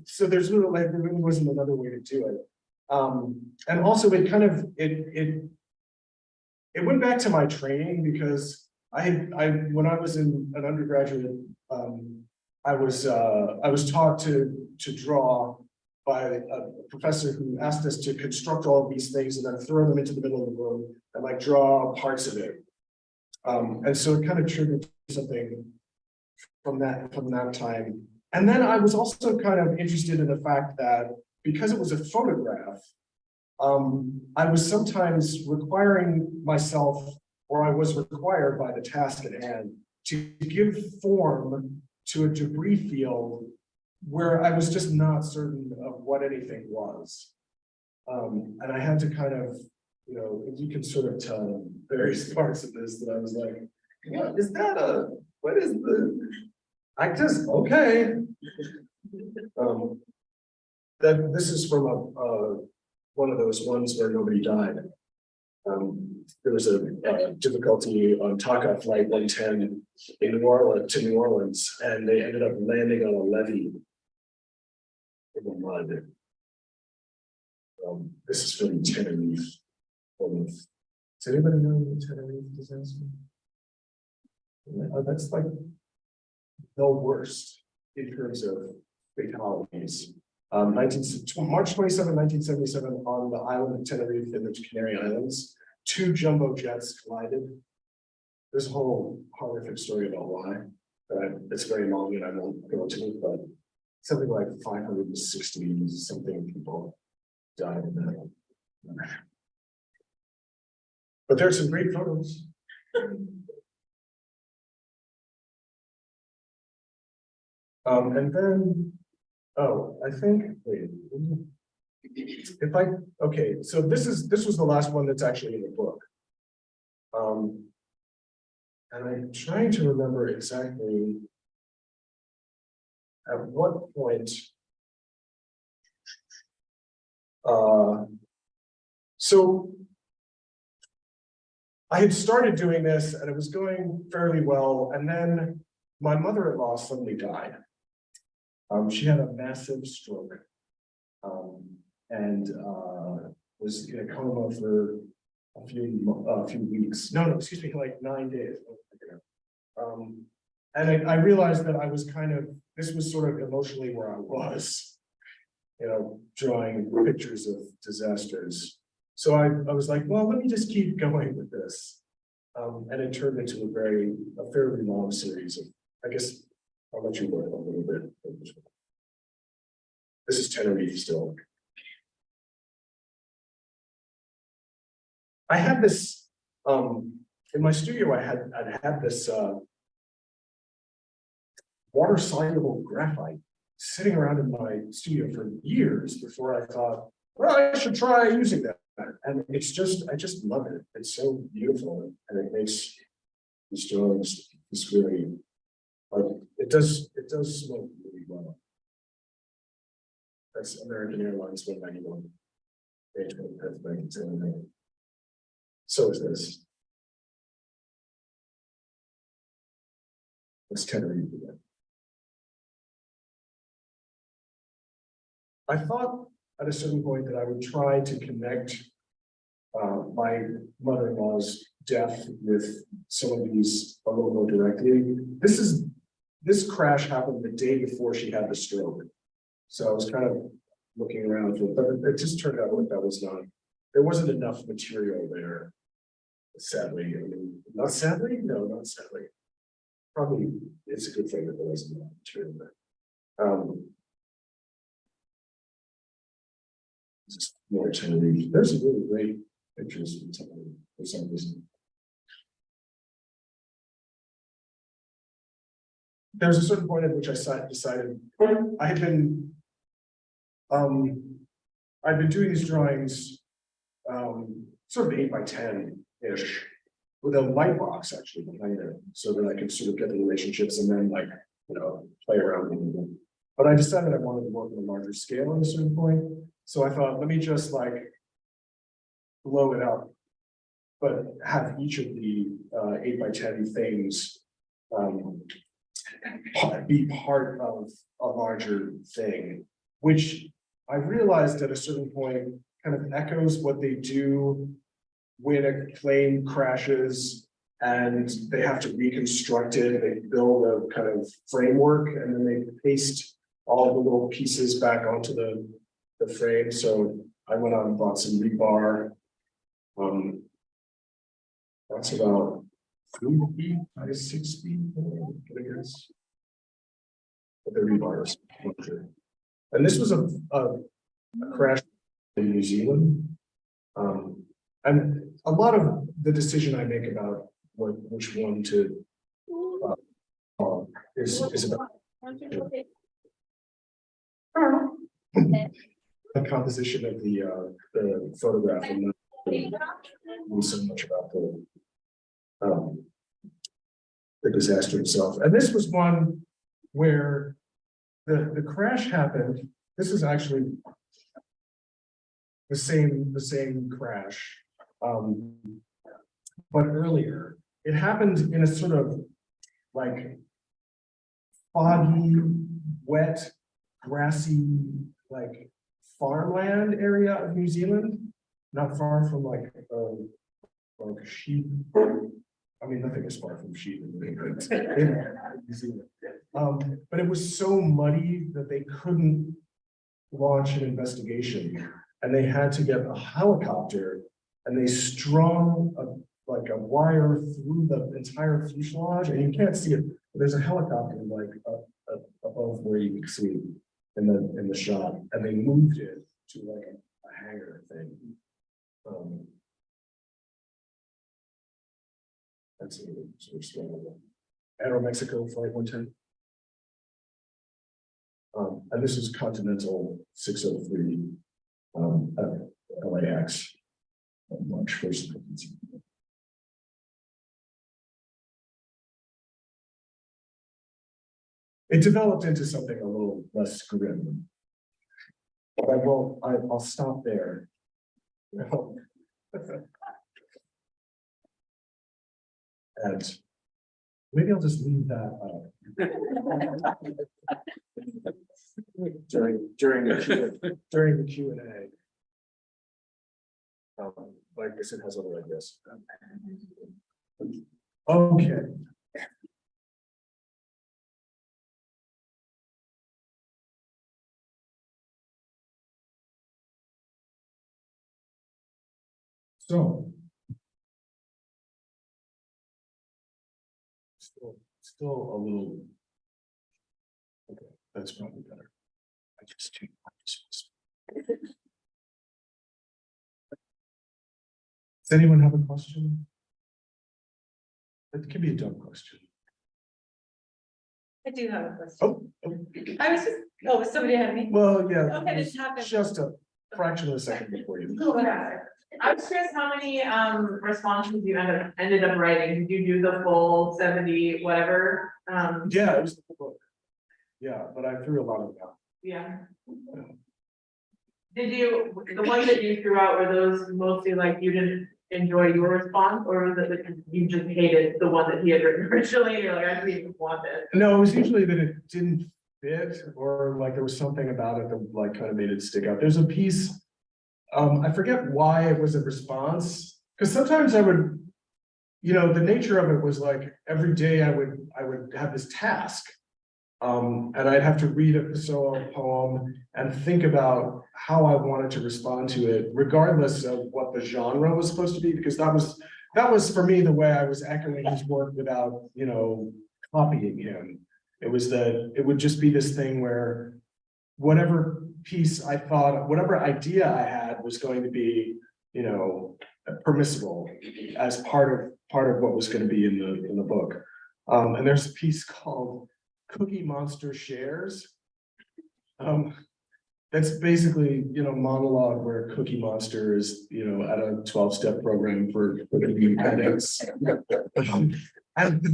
So there really wasn't another way to do it. And also it kind of, it went back to my training because when I was in an undergraduate, I was taught to draw by a professor who asked us to construct all of these things and then throw them into the middle of the room and like draw parts of it. And so it kind of triggered something from that time. And then I was also kind of interested in the fact that because it was a photograph, I was sometimes requiring myself, or I was required by the task at hand, to give form to a debris field where I was just not certain of what anything was. And I had to kind of, you know, you can sort of tell in various parts of this that I was like, what is that what is I just, okay. This is from one of those ones where nobody died. There was a difficulty on TACA flight 110 in New Orleans, and they ended up landing on a levee in the mud. This is from Tenerife. Does anybody know the Tenerife disaster? That's like the worst in terms of fatalities. March 27, 1977, on the island of Tenerife in the Canary Islands, 2 jumbo jets collided. There's a whole horrific story about why, but it's very long and I won't go into it, but something like 560 something people died in that. But there's some great photos. And then, I think, wait, okay, so this was the last one that's actually in the book. And I'm trying to remember exactly at what point. So I had started doing this and it was going fairly well, and then my mother-in-law suddenly died. She had a massive stroke and was in a coma for a few weeks. No, excuse me, like 9 days. And I realized that I was this was sort of emotionally where I was, you know, drawing pictures of disasters. So I was like, well, let me just keep going with this. And it turned into a fairly long series of, I guess, I'll let you work a little bit. This is Tenerife still. I had this, in my studio, I'd had this water-soluble graphite sitting around in my studio for years before I thought, well, I should try using that. And it's just, I just love it. It's so beautiful and it makes these drawings just really, like, it does smoke really well. That's American Airlines 191. So is this. It's Tenerife again. I thought at a certain point that I would try to connect my mother-in-law's death with some of these a little more directly. This crash happened the day before she had the stroke. So I was kind of looking around for, but it just turned out like that was not, there wasn't enough material there. Sadly, I mean, not sadly, no, not sadly. Probably it's a good thing that there wasn't enough material there. Just more to read. There's some really great pictures for some reason. There's a certain point at which I decided I had been I've been doing these drawings sort of 8 by 10-ish with a light box actually behind it so that I could sort of get the relationships and then like, you know, play around with them. But I decided I wanted to work on a larger scale at a certain point. So I thought, let me just like blow it up, but have each of the 8 by 10 things be part of a larger thing, which I realized at a certain point kind of echoes what they do when a plane crashes and they have to reconstruct it. They build a kind of framework and then they paste all the little pieces back onto the frame. So I went out and bought some rebar. That's about 3 feet by 6 feet, I guess. But the rebar is larger. And this was a crash in New Zealand. And a lot of the decision I make about which one to is about the composition of the photograph and not really so much about the disaster itself. And this was one where the crash happened. This is actually the same crash, but earlier. It happened in a sort of like foggy, wet, grassy, like farmland area of New Zealand, not far from like sheep. I mean, nothing is far from sheep in New Zealand. But it was so muddy that they couldn't launch an investigation, and they had to get a helicopter, and they strung like a wire through the entire fuselage, and you can't see it. There's a helicopter like above where you can see in the shot, and they moved it to like a hangar thing. That's a sort of small Aero Mexico Flight 110. And this is Continental 603 at LAX on March 1st. It developed into something a little less grim. But I'll stop there. And maybe I'll just leave that during the Q&A. Like I said, has other ideas. Okay. So, still a little. Okay, that's probably better. Does anyone have a question? It can be a dumb question. I do have a question. Oh, I was just, was somebody ahead of me? well, yeah. Okay, it was this happened. just a fraction of a second before you. I was curious how many responses you ended up writing. Did you do the full 70 whatever? Yeah, it was the book. Yeah, but I threw a lot of them out. Yeah. Did you, the ones that you threw out, were those mostly like you didn't enjoy your response, or was it that you just hated the one that he had written originally and you're like, I didn't even want it? No, it was usually that it didn't fit, or like there was something about it that like kind of made it stick out. There's a piece, I forget why it was a response, because sometimes I would, you know, the nature of it was like every day I would have this task, And I'd have to read a Pessoa poem and think about how I wanted to respond to it, regardless of what the genre was supposed to be, because that was for me the way I was echoing his work without, copying him. It was that it would just be this thing where whatever piece I thought, whatever idea I had was going to be, permissible as part of what was going to be in the book. And there's a piece called Cookie Monster Shares. That's basically, monologue where Cookie Monster is, at a 12-step program for cookie addicts. And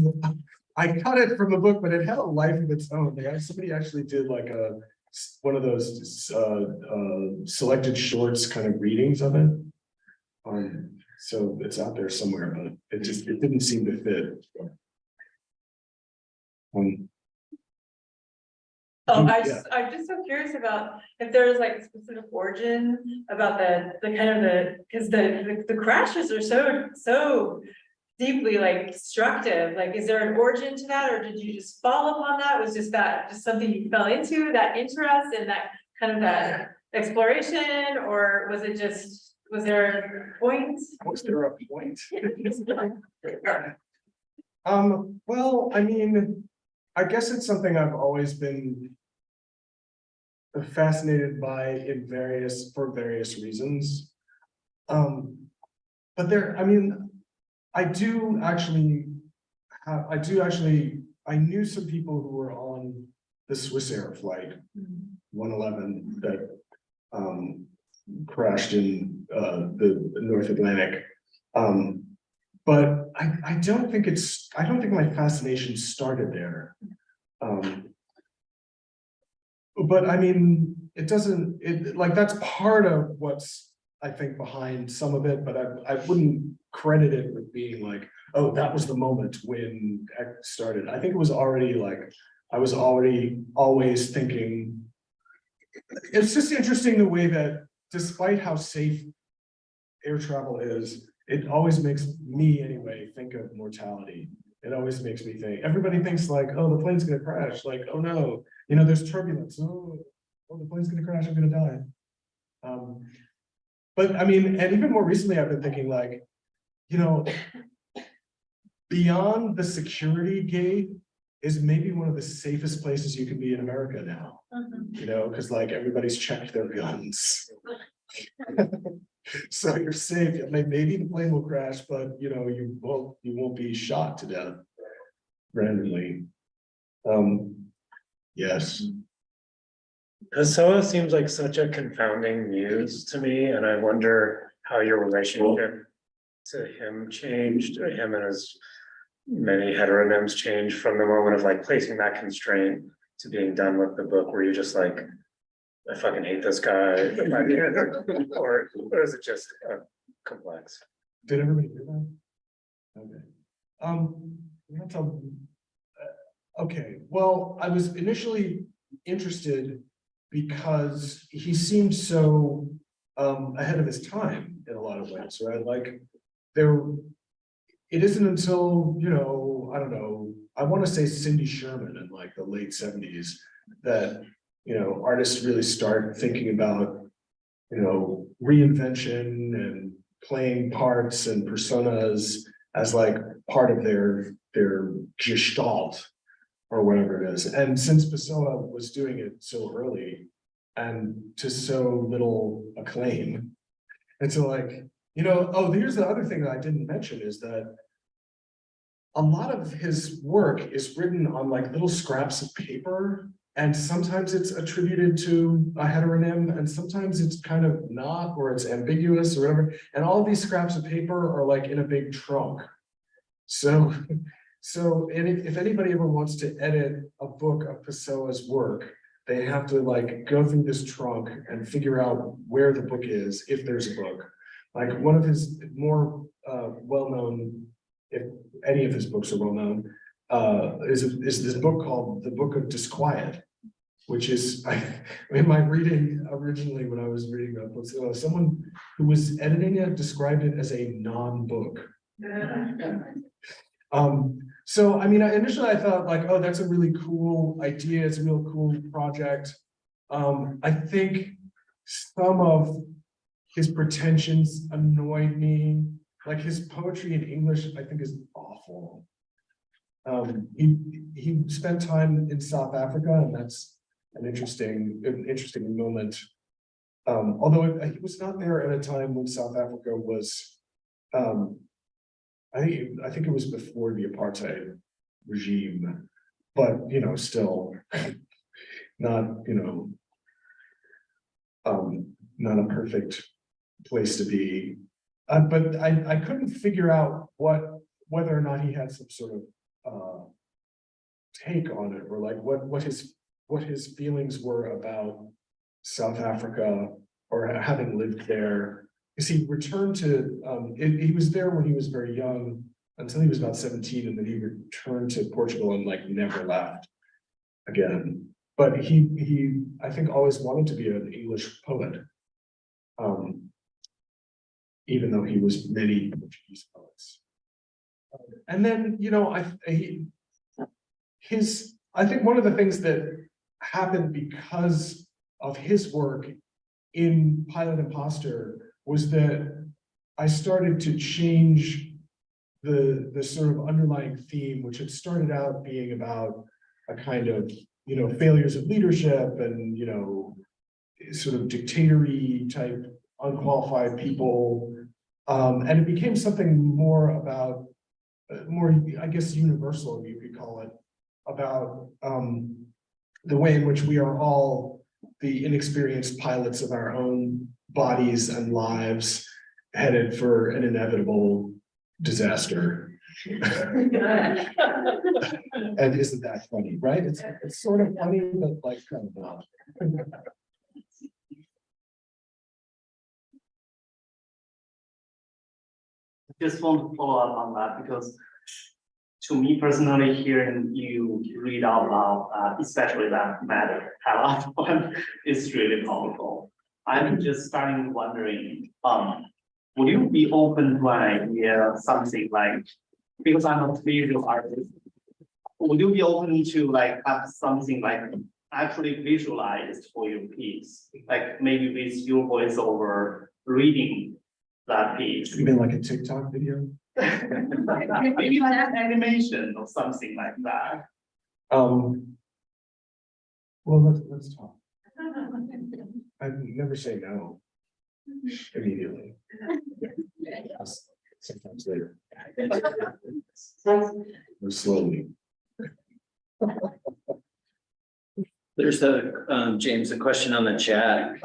I cut it from the book, but it had a life of its own. Somebody actually did like one of those selected shorts kind of readings of it. So it's out there somewhere, but it didn't seem to fit. I'm Yeah. just so curious about if there's like a specific origin about because the crashes are so deeply like destructive. Like, is there an origin to that, or did you just fall upon that? Was just something you fell into, that interest and that kind of that exploration, or was there a point? Was there a point? Well, I mean, I guess it's something I've always been fascinated by for various reasons. But I knew some people who were on the Swissair flight 111 that crashed in the North Atlantic. But I don't think my fascination started there. But I mean, that's part of what's, I think, behind some of it, but I wouldn't credit it with being like, oh, that was the moment when X started. I think it was already like, I was already always thinking, it's just interesting the way that despite how safe air travel is, it always makes me anyway think of mortality. It always makes me think, everybody thinks like, oh, the plane's gonna crash. Like, oh no, there's turbulence. Oh, the plane's gonna crash, I'm gonna die. But I mean, and even more recently, I've been thinking like, beyond the security gate is maybe one of the safest places you can be in America now. Because like everybody's checked their guns. So you're safe. Maybe the plane will crash, but you won't be shot to death randomly. Yes. Pessoa seems like such a confounding muse to me, and I wonder how your relationship to him changed, or him and his many heteronyms changed from the moment of like placing that constraint to being done with the book, where you're just like, I fucking hate this guy, or is it just complex? Did everybody hear that? Okay. Okay. Well, I was initially interested because he seemed so ahead of his time in a lot of ways, right? Like it isn't until, I don't know, I want to say Cindy Sherman in like the late 70s that, artists really start thinking about, reinvention and playing parts and personas as like part of their gestalt or whatever it is. And since Pessoa was doing it so early and to so little acclaim, and so like, here's the other thing that I didn't mention is that a lot of his work is written on like little scraps of paper, and sometimes it's attributed to a heteronym, and sometimes it's kind of not, or it's ambiguous or whatever. And all of these scraps of paper are like in a big trunk. So if anybody ever wants to edit a book of Pessoa's work, they have to like go through this trunk and figure out where the book is, if there's a book. Like one of his more well-known, if any of his books are well-known, is this book called The Book of Disquiet, which is, in my reading originally when I was reading that book, someone who was editing it described it as a non-book. So, I mean, initially I thought like, oh, that's a really cool idea. It's a real cool project. I think some of his pretensions annoyed me. Like his poetry in English, I think is awful. He spent time in South Africa, and that's an interesting moment. Although he was not there at a time when South Africa was, I think it was before the apartheid regime, but still not not a perfect place to be. But I couldn't figure out whether or not he had some sort of take on it, or like what his feelings were about South Africa, or having lived there. Because he returned to he was there when he was very young until he was about 17, and then he returned to Portugal and like never left again. But he I think always wanted to be an English poet, even though he was many Portuguese poets. And then I think one of the things that happened because of his work in Pilot Imposter was that I started to change the sort of underlying theme, which had started out being about a kind of failures of leadership and sort of dictator-y type unqualified people, and it became something more about I guess universal, you could call it, about the way in which we are all the inexperienced pilots of our own bodies and lives, headed for an inevitable disaster. And isn't that funny, right? It's sort of funny, but like kind of not. Just want to follow up on that, because to me personally, hearing you read out loud, especially that matter a lot, is really powerful. I'm just starting wondering, would you be open to an idea, something like, because I'm a visual artist, would you be open to like have something like actually visualized for your piece, like maybe with your voiceover reading that piece? You mean like a TikTok video? Maybe like an animation or something like that. Well, let's talk. I never say no immediately. Sometimes later. Or slowly. There's James, a question on the chat.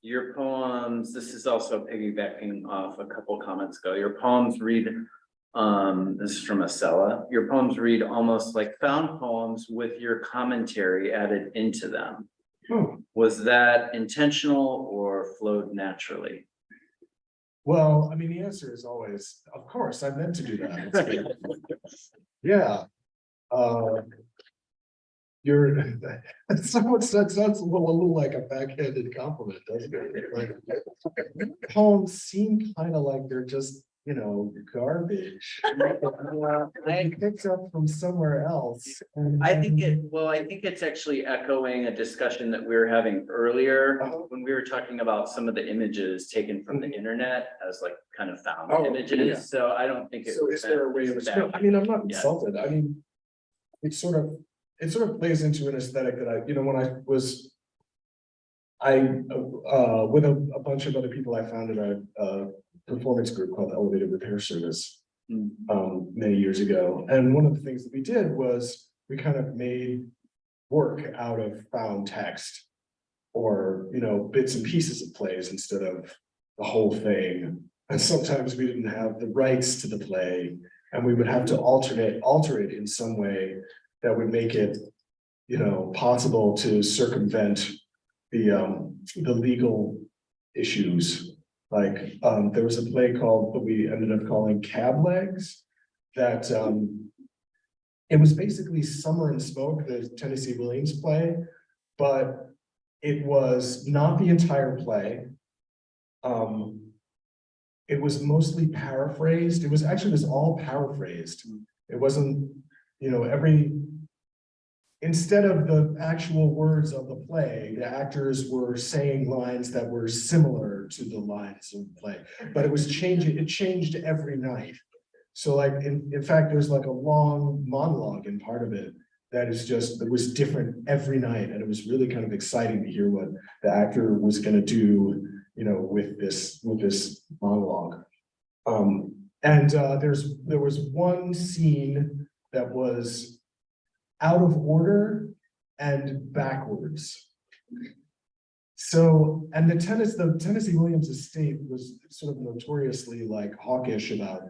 Your poems, this is also piggybacking off a couple comments ago. Your poems read, this is from Acela. Your poems read almost like found poems with your commentary added into them. Was that intentional or flowed naturally? Well, I mean, the answer is always, of course, I meant to do that. Yeah. Someone said that's a little like a backhanded compliment, doesn't it? Like, poems seem kind of like they're just garbage. I picked up from somewhere else. I think it's actually echoing a discussion that we were having earlier when we were talking about some of the images taken from the internet as like kind of found images. Yeah. So I don't think So is there a way of I mean, I'm not insulted. I mean, it sort of plays into an aesthetic that when I was with a bunch of other people I founded a performance group called Elevated Repair Service many years ago. And one of the things that we did was we kind of made work out of found text, or bits and pieces of plays instead of the whole thing. And sometimes we didn't have the rights to the play, and we would have to alter it in some way that would make it possible to circumvent the legal issues. Like there was a play called, that we ended up calling Cab Legs, that it was basically Summer and Smoke, the Tennessee Williams play, but it was not the entire play. It was mostly paraphrased. It was all paraphrased It wasn't, you know, instead of the actual words of the play, the actors were saying lines that were similar to the lines of the play, but it was changing, it changed every night. So like, in fact, there's like a long monologue in part of it that is just, it was different every night. And it was really kind of exciting to hear what the actor was gonna do, you know, with this monologue. There was one scene that was out of order and backwards. So, and the Tennessee Williams estate was sort of notoriously like hawkish about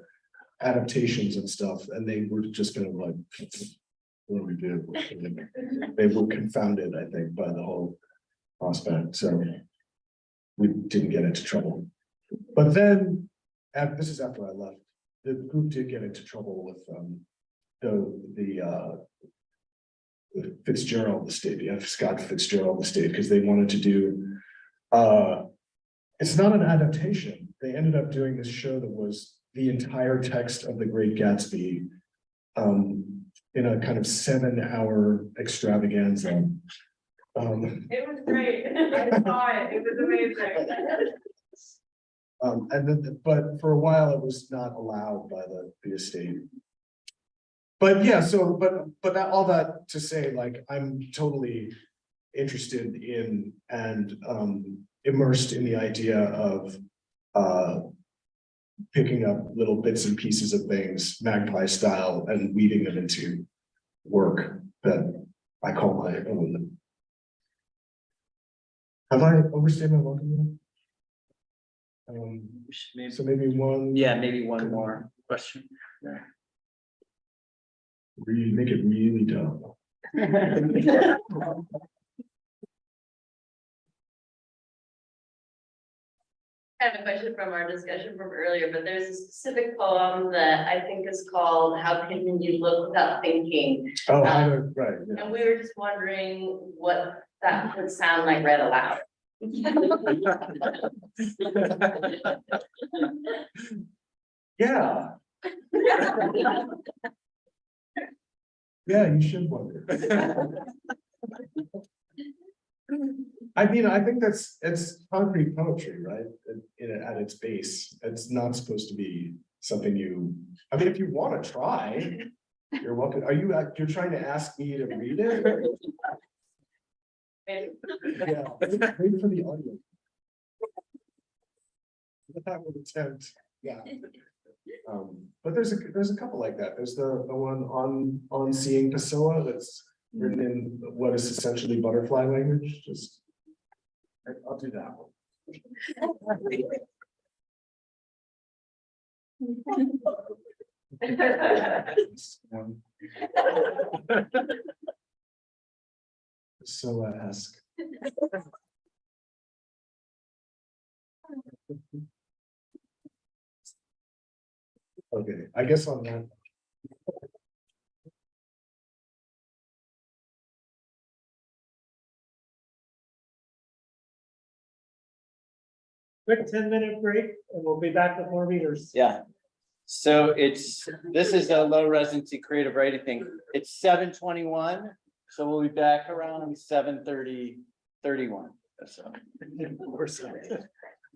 adaptations and stuff, and they were just kind of like, what do we do? They were confounded, I think, by the whole prospect. So we didn't get into trouble. But then, this is after I left, the group did get into trouble with the Fitzgerald estate, the F. Scott Fitzgerald estate, because they wanted to do, it's not an adaptation. They ended up doing this show that was the entire text of The Great Gatsby in a kind of 7-hour extravaganza. It was great. I saw it. It was amazing. And then, but for a while it was not allowed by the estate. But yeah, so, but that, all that to say, like, I'm totally interested in and immersed in the idea of picking up little bits and pieces of things, magpie style, and weaving them into work that I call my own. Have I overstayed my welcome? So maybe one. Yeah, maybe one more question. Really make it really dumb. I have a question from our discussion from earlier, but there's a specific poem that I think is called "How Can You Look Without Thinking?" Oh, right. Yeah. And we were just wondering what that would sound like read aloud. Yeah. Yeah, you should wonder. I mean, I think it's concrete poetry, right? At its base, it's not supposed to be something I mean, if you want to try, you're welcome. You're trying to ask me to read it? Yeah, wait for the audience. That would attempt, yeah. But there's a couple like that. There's the one on seeing Pessoa that's written in what is essentially butterfly language. Just I'll do that one. Pessoa-esque. Okay, I guess on that. Quick 10-minute break and we'll be back with more readers. Yeah. So this is a low residency creative writing thing. It's 7:21. So we'll be back around 7:30, 31. So.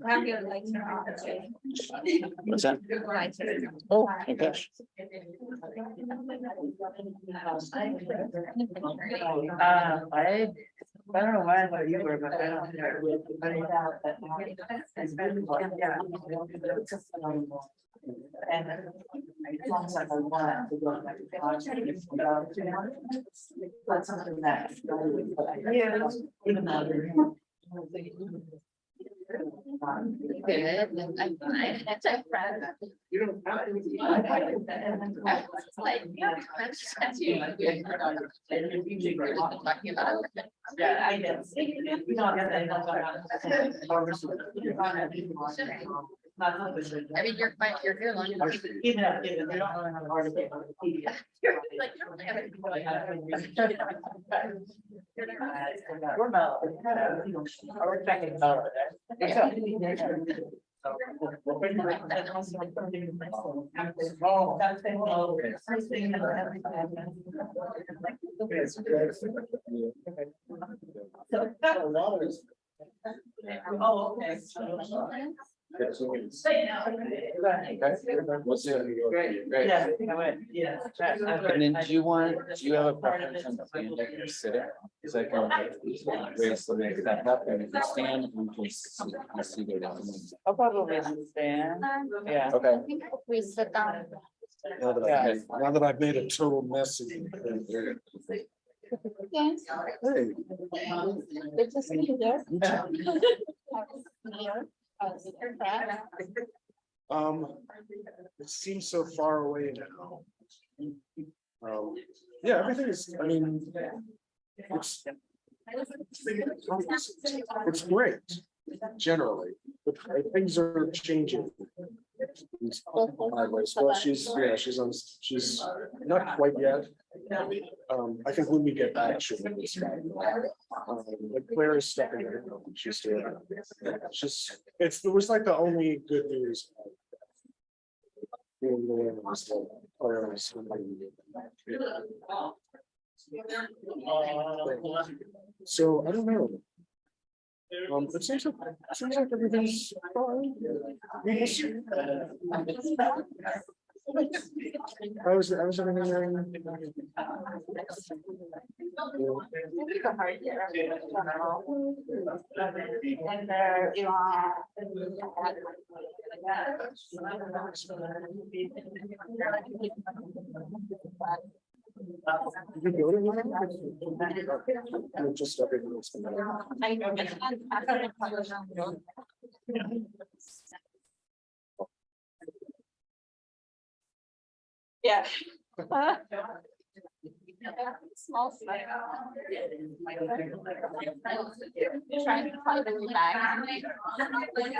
Your lights are off. What's that? Your lights are Oh, my gosh. I don't know why I thought you were, but I don't. That's something that. Good, I'm fine. That's a friend. You don't have to. It's like, yeah, that's you. Talking about. Yeah, I know. We don't have I mean, you're quite, you're here long. Even if they don't know how hard it is. You're like, you're really having. We're mellow. We're checking mellow. Oh, okay. Great. Yeah, I went, yeah. And then do you have a preference on standing or sitting? Because I can raise the leg that up and if you stand, you just you see go down. I'll probably stand, yeah. Okay. We sit down. Now that I've made a total mess of it. Yes. Hey. Good to see you there. It seems so far away now. Yeah, everything is, I mean. It's great, generally, but things are changing. Well, she's not quite yet. I think when we get back, she'll be fine. But Claire is stepping in, she's doing it. It was like the only good news. So I don't know. It seems like everything's fine. I was everything. Did you go to one? Just everything. Yeah. Small. Trying to find a bag.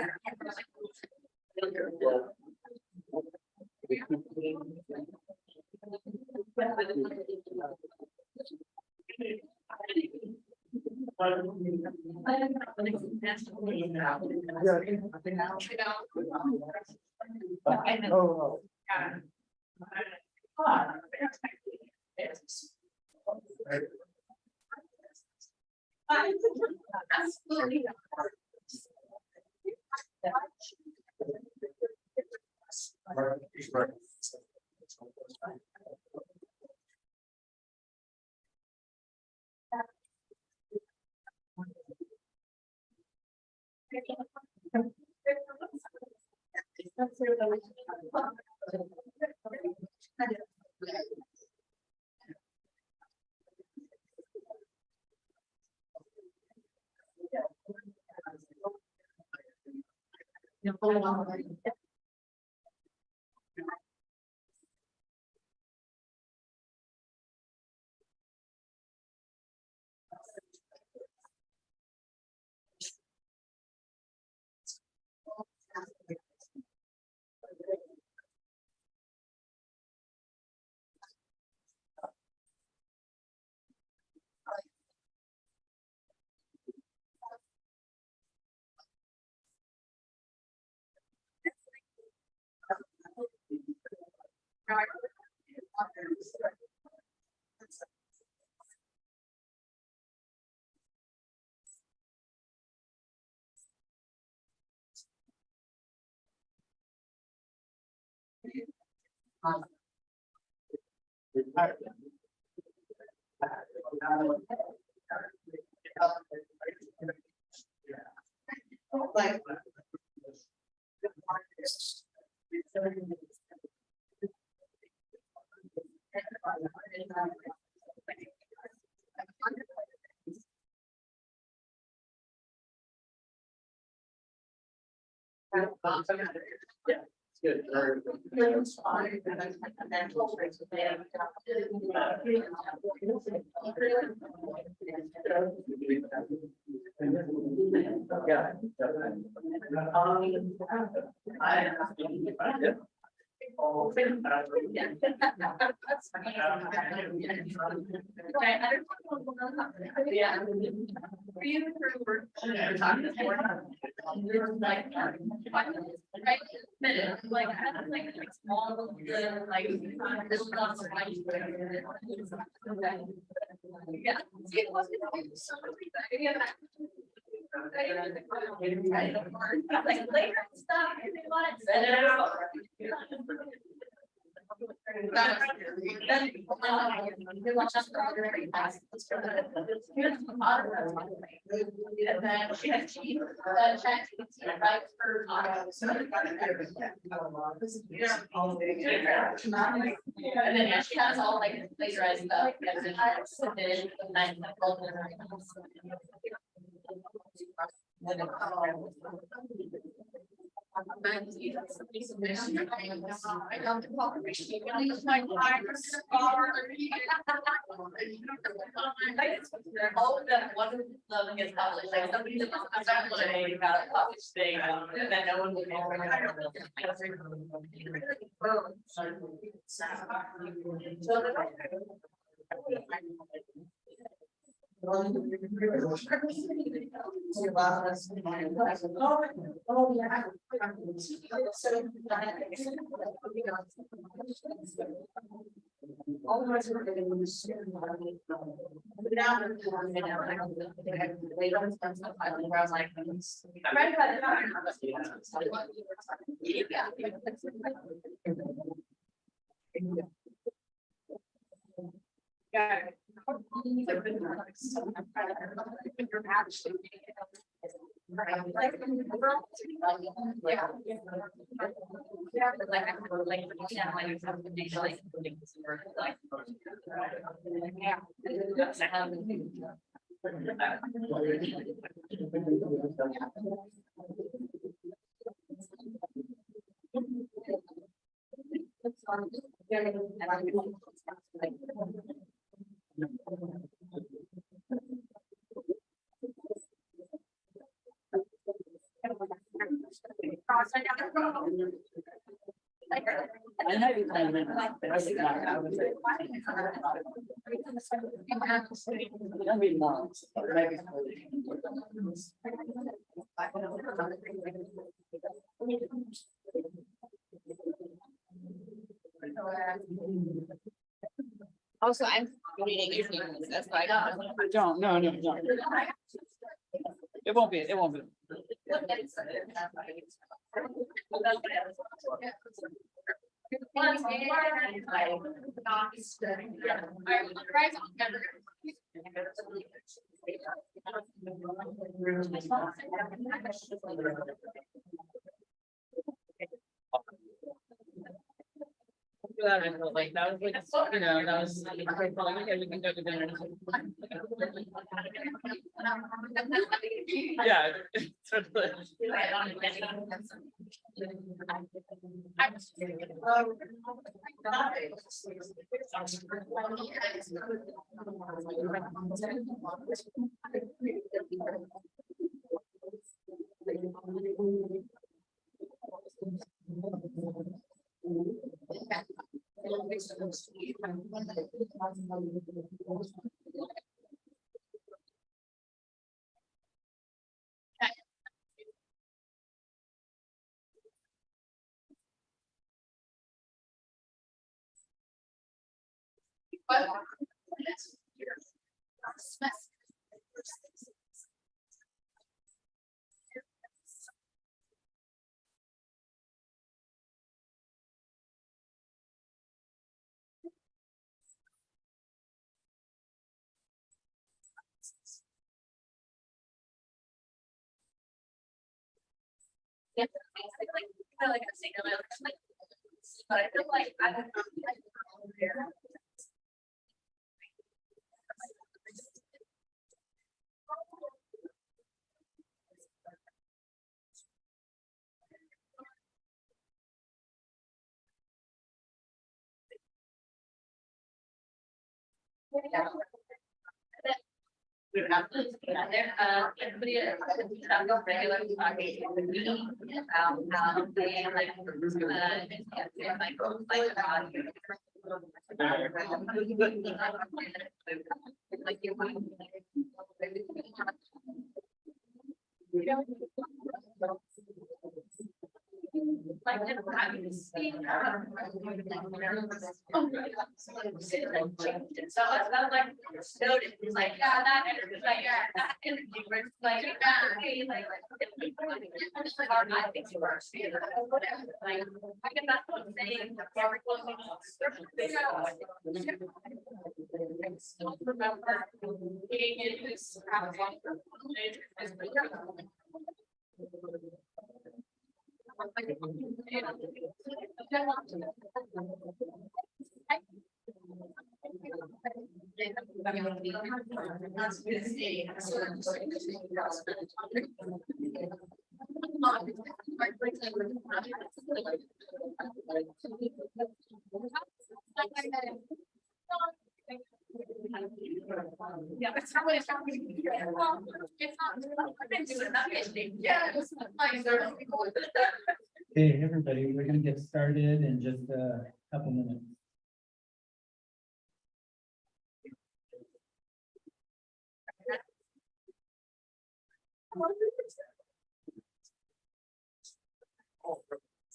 Yeah. For you, for talking this morning, you're like, right, minute, like, I have like all of the, like, this is not surprising. Yeah. Like later stuff, they want to set it out. And then she had right for. And then she has all like plagiarized stuff. And then I did the night. All of them, one of them gets published, like somebody that comes out today about a published thing, and then no one will know. Yeah. Also, I'm reading your news, that's why I don't, no. It won't be, it won't be. That I felt like that was like, you know, that was like, okay, we can go to dinner. Yeah. Totally. Yeah, like I'm saying, but I feel like I don't know. Yeah. Everybody, regular talking about how they like, like, having to speak. So that's like, noted, it's like, yeah, that energy, like, yeah, that energy, where it's like, hey, like, it's like, I think you are, whatever, like, I can not saying. Still remember being in this. Yeah, it's not what it's not. It's not. I didn't do it that way. Yeah, it's like there are people. Hey, everybody, we're gonna get started in just a couple minutes.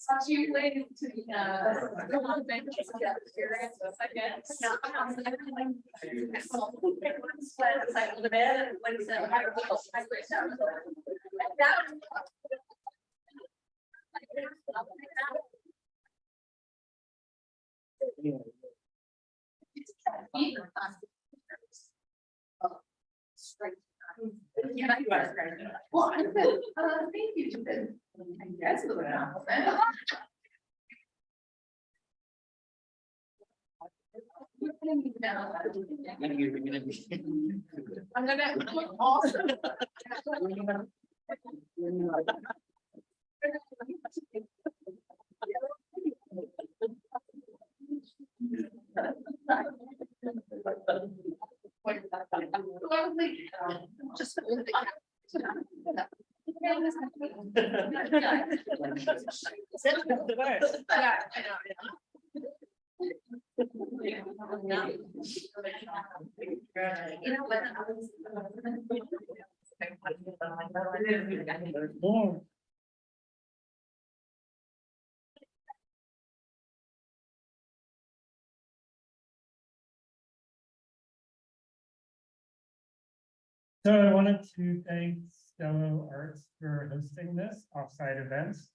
So you waited to go on bench experience a second. Side of the bed, what is that? Yeah, you are. Well, I said, thank you, Judith. That's a little compliment. I'm gonna also. Just. You know what? So I wanted to thank Stello Arts for hosting this offsite events.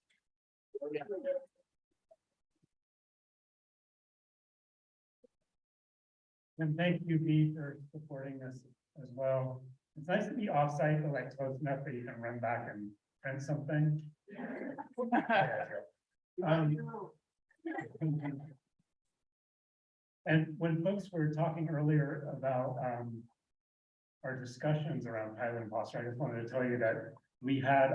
And thank you, B, for supporting this as well. It's nice to be offsite, but like close enough that you can run back and print something. And when folks were talking earlier about our discussions around pilot imposter, I just wanted to tell you that we had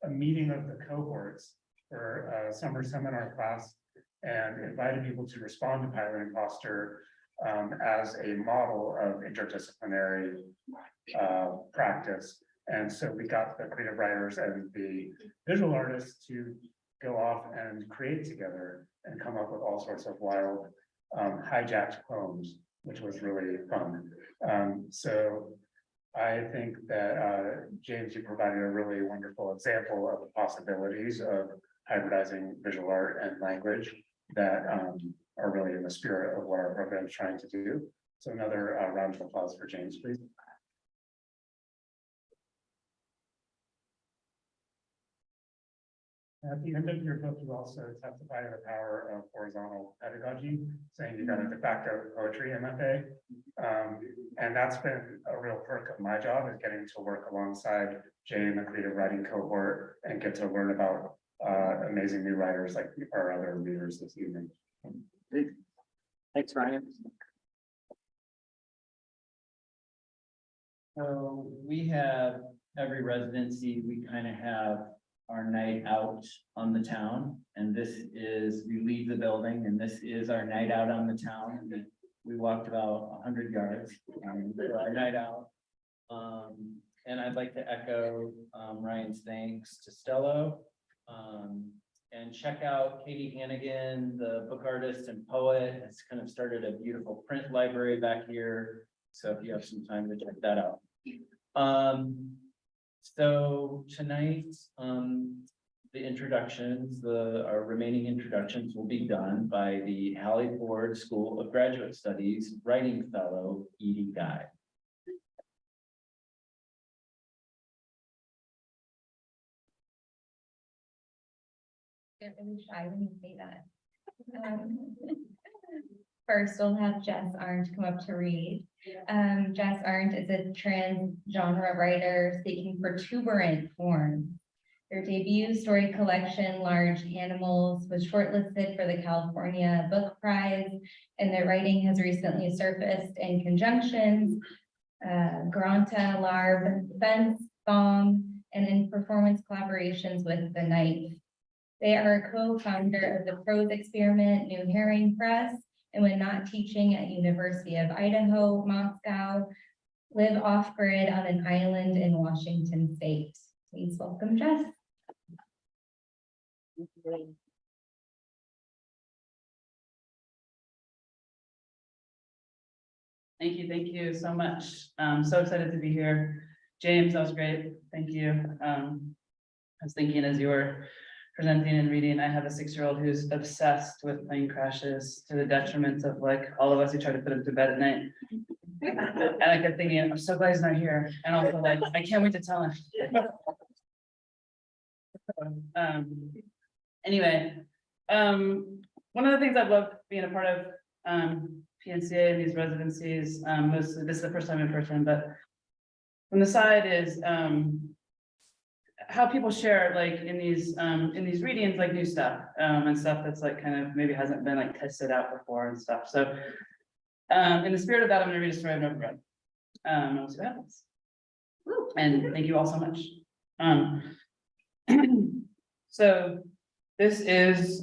a meeting of the cohorts for a summer seminar class and invited people to respond to pilot imposter as a model of interdisciplinary practice. And so we got the creative writers and the visual artists to go off and create together and come up with all sorts of wild hijacked poems, which was really fun. So I think that James, you provided a really wonderful example of the possibilities of hybridizing visual art and language that are really in the spirit of what our program is trying to do. So another round of applause for James, please. At the end of your book, you also testify to the power of horizontal pedagogy, saying you got a de facto poetry MFA. And that's been a real perk of my job, is getting to work alongside Jay in the creative writing cohort and get to learn about amazing new writers like our other readers this evening. Thanks, Ryan. So we have every residency, we kind of have our night out on the town, and this is, we leave the building, and this is our night out on the town. We walked about 100 yards for our night out. And I'd like to echo Ryan's thanks to Stello. And check out Katie Hannigan, the book artist and poet, has kind of started a beautiful print library back here. So if you have some time to check that out. So tonight, the introductions, our remaining introductions will be done by the Hallie Ford School of Graduate Studies Writing Fellow, Edie Guy. Get really shy when you say that. First, we'll have Jess Arndt come up to read. Jess Arndt is a trans-genre writer seeking protuberant forms. Their debut story collection, Large Animals, was shortlisted for the California Book Prize, and their writing has recently surfaced in Conjunctions, Granta, Larb, Fence, Bomb, and in performance collaborations with The Knife. They are a co-founder of the Prose Experiment, New Herring Press, and when not teaching at University of Idaho, Moscow, live off-grid on an island in Washington State. Please welcome Jess. Thank you so much. I'm so excited to be here. James, that was great. Thank you. I was thinking as you were presenting and reading, I have a 6-year-old who's obsessed with plane crashes to the detriment of like all of us who try to put him to bed at night. And I kept thinking, I'm so glad he's not here. And also like, I can't wait to tell him. Anyway, one of the things I've loved being a part of PNCA and these residencies, mostly this is the first time in person, but from the side is how people share like in these readings, like new stuff and stuff that's like kind of maybe hasn't been like tested out before and stuff. So in the spirit of that, I'm gonna read a story I've never read. And we'll see what happens. And thank you all so much. So this is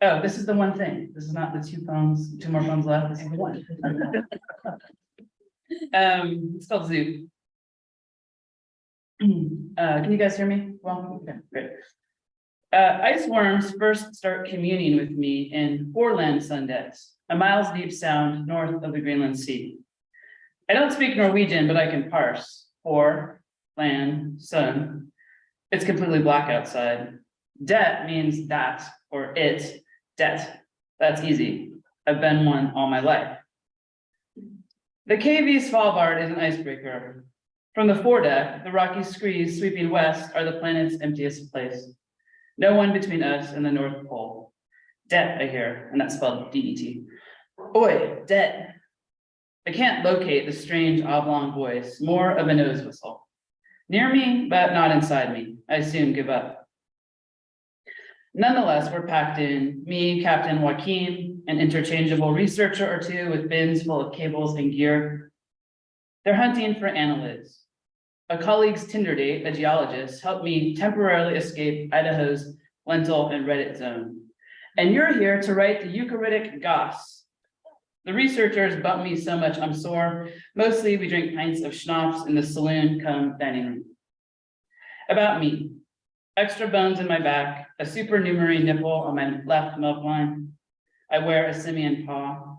this is the one thing. This is not the two more poems left. This is the one. It's called Zoo. Can you guys hear me? Well, okay, great. Ice worms first start communing with me in Foreland Sundays, a miles deep sound north of the Greenland Sea. I don't speak Norwegian, but I can parse for, land, sun. It's completely black outside. Det means that, or it, det. That's easy. I've been one all my life. The KV Svalbard is an icebreaker. From the foredeck, the rocky screes sweeping west are the planet's emptiest place. No one between us and the North Pole. Det, I hear, and that's spelled D-E-T. Oi, det. I can't locate the strange oblong voice, more of a nose whistle. Near me, but not inside me. I soon give up. Nonetheless, we're packed in, me, Captain Joaquin, an interchangeable researcher or two with bins full of cables and gear. They're hunting for annelids. A colleague's Tinder date, a geologist, helped me temporarily escape Idaho's lentil and Reddit zone. And you're here to write the eucharistic goss. The researchers bump me so much I'm sore. Mostly we drink pints of schnapps in the saloon come dining room. About me, extra bones in my back, a supernumerary nipple on my left milk line. I wear a simian paw.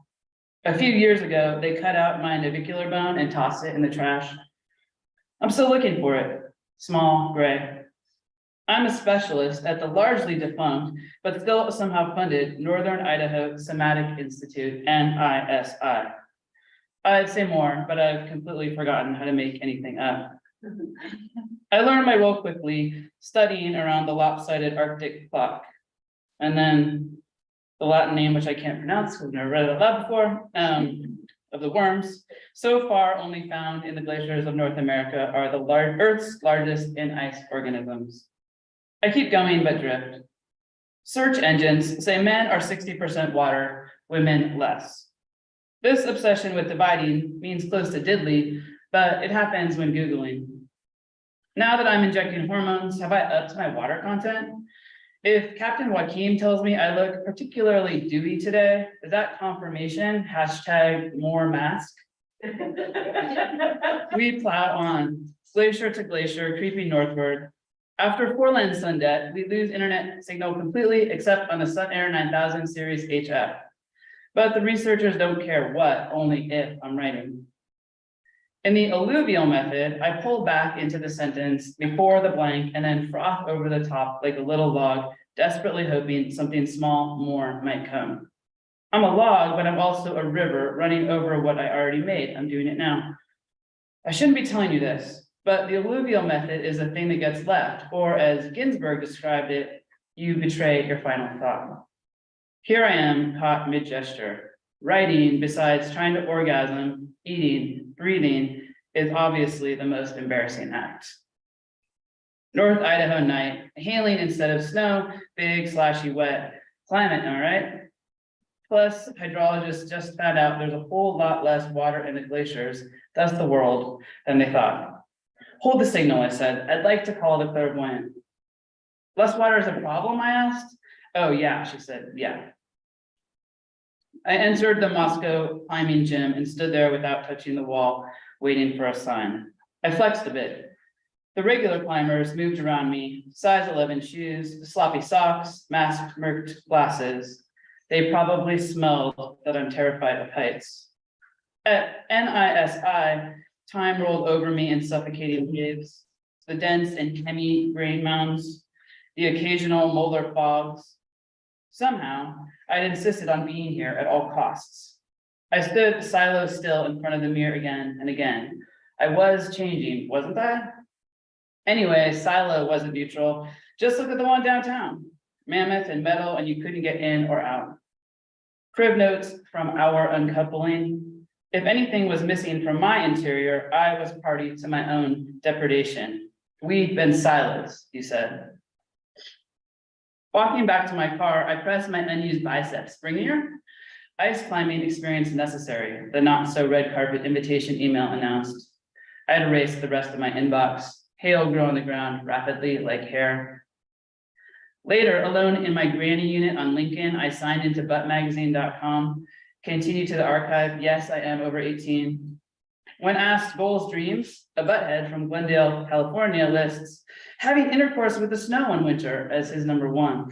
A few years ago, they cut out my navicular bone and tossed it in the trash. I'm still looking for it, small, gray. I'm a specialist at the largely defunct, but still somehow funded Northern Idaho Somatic Institute, NISI. I'd say more, but I've completely forgotten how to make anything up. I learned my role quickly, studying around the lopsided Arctic clock. And then the Latin name, which I can't pronounce because I've never read it out loud before, of the worms, so far only found in the glaciers of North America, are the Earth's largest in-ice organisms. I keep going, but drift. Search engines say men are 60% water, women less. This obsession with dividing means close to diddly, but it happens when Googling. Now that I'm injecting hormones, have I upped my water content? If Captain Joaquin tells me I look particularly dewy today, is that confirmation? Hashtag more mask. We plow on, glacier to glacier, creeping northward. After 4-lane sundet, we lose internet signal completely except on the Sun Air 9000 series HF. But the researchers don't care what, only if I'm writing. In the alluvial method, I pull back into the sentence before the blank and then froth over the top like a little log, desperately hoping something small more might come. I'm a log, but I'm also a river running over what I already made. I'm doing it now. I shouldn't be telling you this, but the alluvial method is the thing that gets left, or as Ginsburg described it, you betray your final thought. Here I am, caught mid-gesture. Writing, besides trying to orgasm, eating, breathing, is obviously the most embarrassing act. North Idaho night, hailing instead of snow, big, slashy, wet. Climate, am I right? Plus, hydrologists just found out there's a whole lot less water in the glaciers, thus the world, than they thought. Hold the signal, I said. I'd like to call the clairvoyant. Less water is a problem, I asked. Oh yeah, she said, yeah. I entered the Moscow climbing gym and stood there without touching the wall, waiting for a sign. I flexed a bit. The regular climbers moved around me, size 11 shoes, sloppy socks, masked, murked glasses. They probably smelled that I'm terrified of heights. At NISI, time rolled over me in suffocating waves, the dense and chemi grain mounds, the occasional molar fogs. Somehow, I'd insisted on being here at all costs. I stood silo still in front of the mirror again and again. I was changing, wasn't I? Anyway, silo wasn't neutral. Just look at the one downtown. Mammoth and metal, and you couldn't get in or out. Crib notes from our uncoupling. If anything was missing from my interior, I was party to my own depredation. We'd been silos, he said. Walking back to my car, I pressed my unused biceps. Springier? Ice climbing experience necessary, the not so red carpet invitation email announced. I had erased the rest of my inbox. Hail grew on the ground rapidly like hair. Later, alone in my granny unit on Lincoln, I signed into buttmagazine.com, continued to the archive. Yes, I am over 18. When asked goals, dreams, a butthead from Glendale, California lists having intercourse with the snow in winter as his number one.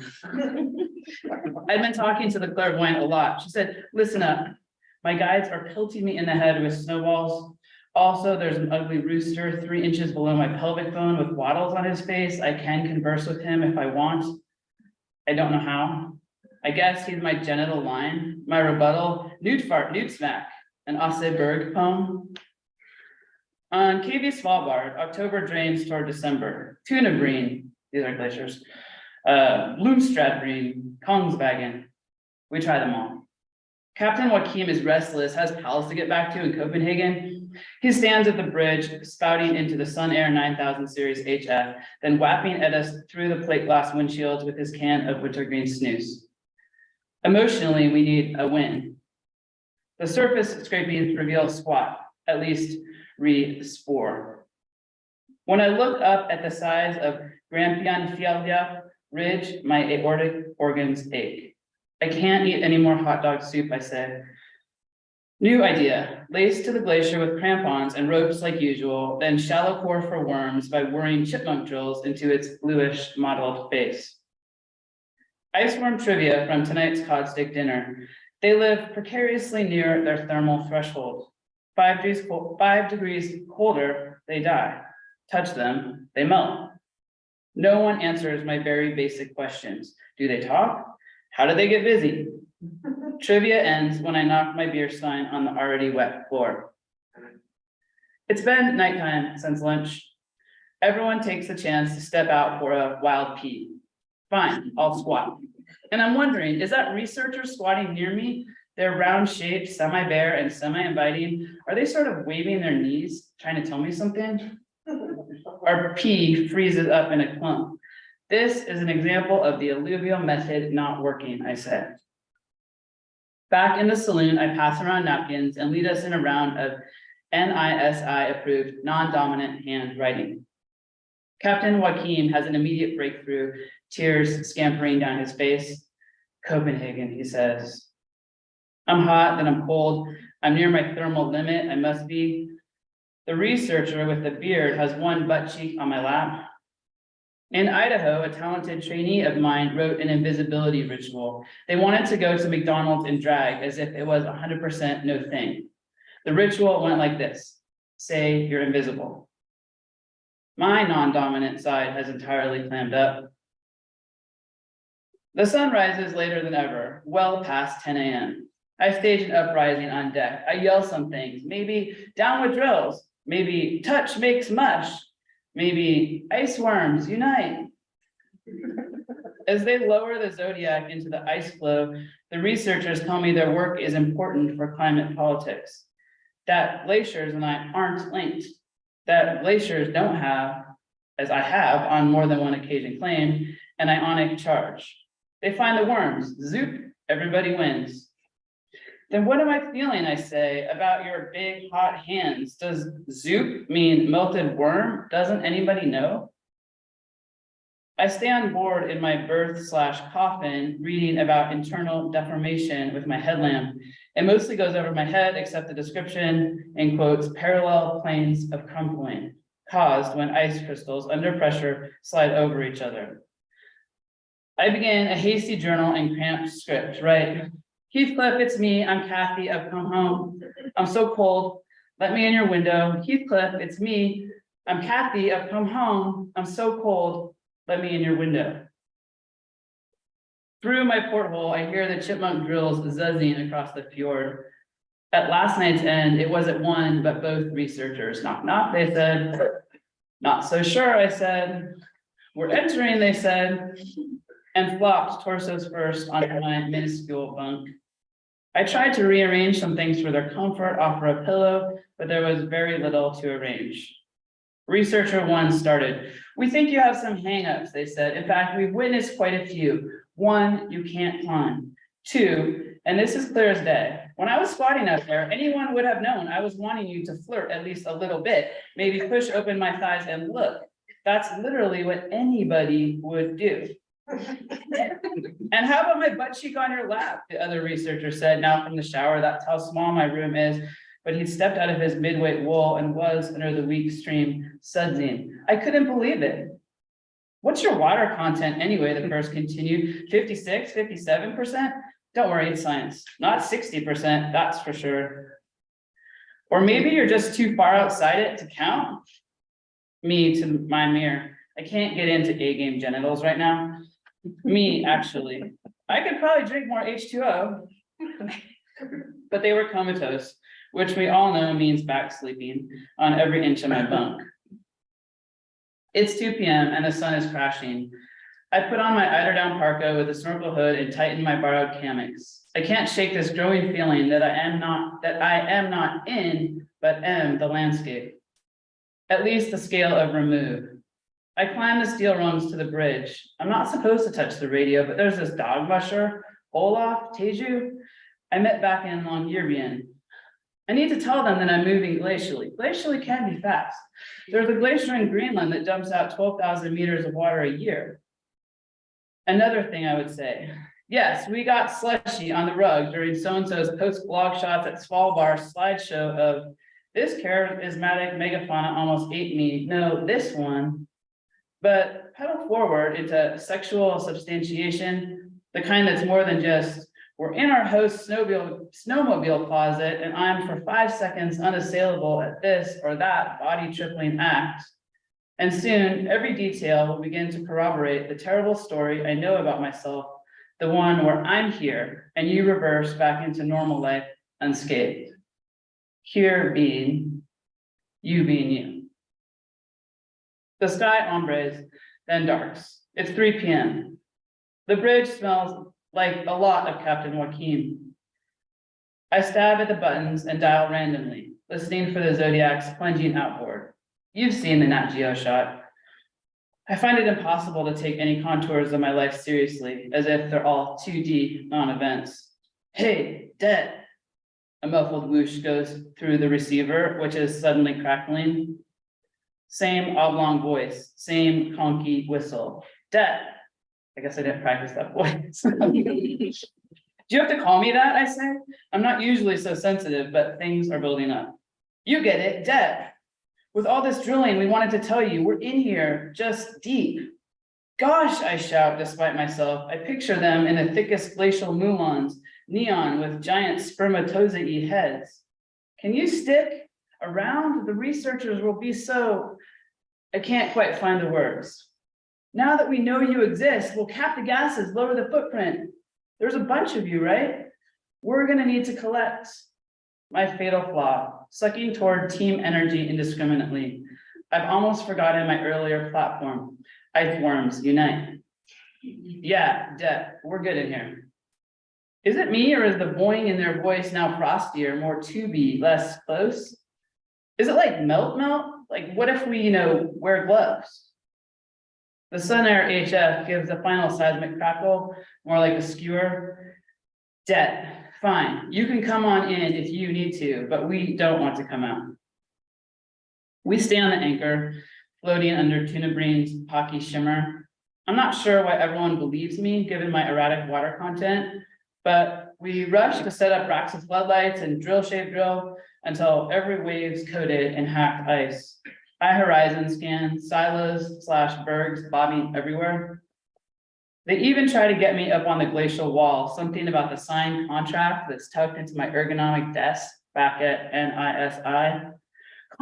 I'd been talking to the clairvoyant a lot. She said, listen up, my guides are pelting me in the head with snowballs. Also, there's an ugly rooster 3 inches below my pelvic bone with wattles on his face. I can converse with him if I want. I don't know how. I guess he's my genital line, my rebuttal, nude fart, nude smack, an Asse Berg poem. On KV Svalbard, October drains toward December. Tuna Green, these are glaciers. Bloomstrad Green, Kongsvagen. We try them all. Captain Joachim is restless, has pals to get back to in Copenhagen. He stands at the bridge, spouting into the Sun Air 9000 series HF, then whapping at us through the plate glass windshields with his can of wintergreen snooze. Emotionally, we need a win. The surface scrapings reveal squat, at least read spore. When I look up at the size of Grampian Ridge, my aortic organs ache. I can't eat any more hot dog soup, I say. New idea, lace to the glacier with crampons and ropes like usual, then shallow core for worms by worrying chipmunk drills into its bluish mottled face. Iceworm trivia from tonight's cod steak dinner. They live precariously near their thermal threshold. 5 degrees colder, they die. Touch them, they melt. No one answers my very basic questions. Do they talk? How do they get busy? Trivia ends when I knock my beer stein on the already wet floor. It's been nighttime since lunch. Everyone takes the chance to step out for a wild pee. Fine, I'll squat. And I'm wondering, is that researcher squatting near me? They're round shaped, semi-bare and semi-inviting. Are they sort of waving their knees, trying to tell me something? Our pee freezes up in a clump. This is an example of the alluvial method not working, I said. Back in the saloon, I pass around napkins and lead us in a round of NISI-approved non-dominant handwriting. Captain Joachim has an immediate breakthrough, tears scampering down his face. Copenhagen, he says. I'm hot, then I'm cold. I'm near my thermal limit, I must be. The researcher with the beard has one butt cheek on my lap. In Idaho, a talented trainee of mine wrote an invisibility ritual. They wanted to go to McDonald's in drag as if it was 100% no thing. The ritual went like this: say you're invisible. My non-dominant side has entirely clammed up. The sun rises later than ever, well past 10 a.m. I stage an uprising on deck. I yell some things, maybe down with drills, maybe touch makes mush, maybe ice worms unite. As they lower the zodiac into the ice flow, the researchers tell me their work is important for climate politics. That glaciers and I aren't linked. That glaciers don't have, as I have on more than one occasion claimed, an ionic charge. They find the worms, zoop, everybody wins. Then what am I feeling, I say, about your big hot hands? Does zoop mean melted worm? Doesn't anybody know? I stay on board in my berth/coffin, reading about internal deformation with my headlamp. It mostly goes over my head, except the description in quotes, parallel planes of crumpling, caused when ice crystals under pressure slide over each other. I begin a hasty journal and cramped script, right? Heathcliff, it's me, I'm Kathy, I've come home. I'm so cold, let me in your window. Heathcliff, it's me, I'm Kathy, I've come home. I'm so cold, let me in your window. Through my porthole, I hear the chipmunk drills zuzzing across the fjord. At last night's end, it wasn't one, but both researchers. Knock, knock, they said. Not so sure, I said. We're entering, they said, and flopped torsos first onto my minuscule bunk. I tried to rearrange some things for their comfort, offer a pillow, but there was very little to arrange. Researcher one started. We think you have some hangups, they said. In fact, we've witnessed quite a few. One, you can't climb. Two, and this is clear as day. When I was squatting up there, anyone would have known I was wanting you to flirt at least a little bit, maybe push open my thighs and look. That's literally what anybody would do. And how about my butt cheek on your lap? The other researcher said, now from the shower, that's how small my room is. But he'd stepped out of his midweight wool and was under the weak stream sudsing. I couldn't believe it. What's your water content anyway? The first continued. 56, 57%? Don't worry, it's science. Not 60%, that's for sure. Or maybe you're just too far outside it to count. Me to my mirror. I can't get into A-game genitals right now. Me, actually. I could probably drink more H2O. But they were comatose, which we all know means back sleeping on every inch of my bunk. It's 2 p.m. and the sun is crashing. I put on my eiderdown parka with a snorkel hood and tighten my borrowed hammocks. I can't shake this growing feeling that I am not in, but am the landscape. At least the scale of remove. I climb the steel rungs to the bridge. I'm not supposed to touch the radio, but there's this dog musher, Olaf, Teju. I met back in Longyearbyen. I need to tell them that I'm moving glacially. Glacially can be fast. There's a glacier in Greenland that dumps out 12,000 meters of water a year. Another thing I would say, yes, we got slushy on the rug during so-and-so's post-blog shots at Svalbard slideshow of this charismatic megafauna almost ate me. No, this one. But pedal forward into sexual substantiation, the kind that's more than just, we're in our host's snowmobile closet and I'm for 5 seconds unassailable at this or that body tripling act. And soon every detail will begin to corroborate the terrible story I know about myself, the one where I'm here and you reverse back into normal life unscathed. Here being, you being you. The sky ombres, then darks. It's 3 p.m. The bridge smells like a lot of Captain Joaquin. I stab at the buttons and dial randomly, listening for the Zodiac's plunging outboard. You've seen the Nat Geo shot. I find it impossible to take any contours of my life seriously, as if they're all 2D non-events. Hey, dead. A muffled whoosh goes through the receiver, which is suddenly crackling. Same oblong voice, same conky whistle. Dead. I guess I didn't practice that voice. Do you have to call me that, I say? I'm not usually so sensitive, but things are building up. You get it, Deb. With all this drilling, we wanted to tell you, we're in here, just deep. Gosh, I shout despite myself. I picture them in the thickest glacial muons, neon with giant spermatozoid heads. Can you stick around? The researchers will be so... I can't quite find the words. Now that we know you exist, we'll cap the gases, lower the footprint. There's a bunch of you, right? We're gonna need to collect. My fatal flaw, sucking toward team energy indiscriminately. I've almost forgotten my earlier platform. Ice worms unite. Yeah, Deb, we're good in here. Is it me or is the boing in their voice now frostier, more tubey, less close? Is it like melt? Like what if we, wear gloves? The Sun Air HF gives a final seismic crackle, more like a skewer. Deb, fine, you can come on in if you need to, but we don't want to come out. We stay on the anchor, floating under tuna brain's pocky shimmer. I'm not sure why everyone believes me, given my erratic water content, but we rush to set up racks of floodlights and drill-shaped drill until every wave's coated in hacked ice. I horizon scan, silos/bergs bobbing everywhere. They even try to get me up on the glacial wall, something about the signed contract that's tucked into my ergonomic desk back at NISI.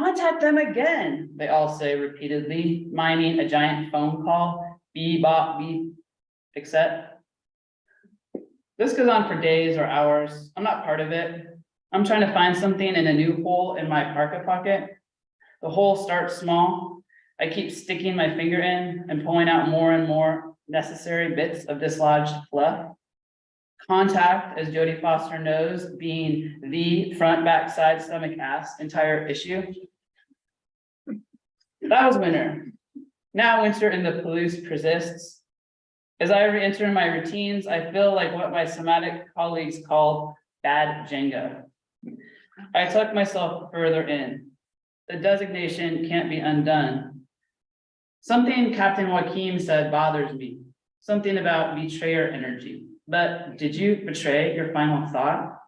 Contact them again, they all say repeatedly, mining a giant phone call, bebop, beep, except. This goes on for days or hours. I'm not part of it. I'm trying to find something in a new hole in my parka pocket. The hole starts small. I keep sticking my finger in and pulling out more and more necessary bits of dislodged fluff. Contact, as Jodie Foster knows, being the front, back, side, stomach, ass entire issue. That was winter. Now winter in the Palouse persists. As I re-enter my routines, I feel like what my somatic colleagues call bad Jenga. I tuck myself further in. The designation can't be undone. Something Captain Joaquin said bothers me. Something about betrayer energy. But did you betray your final thought?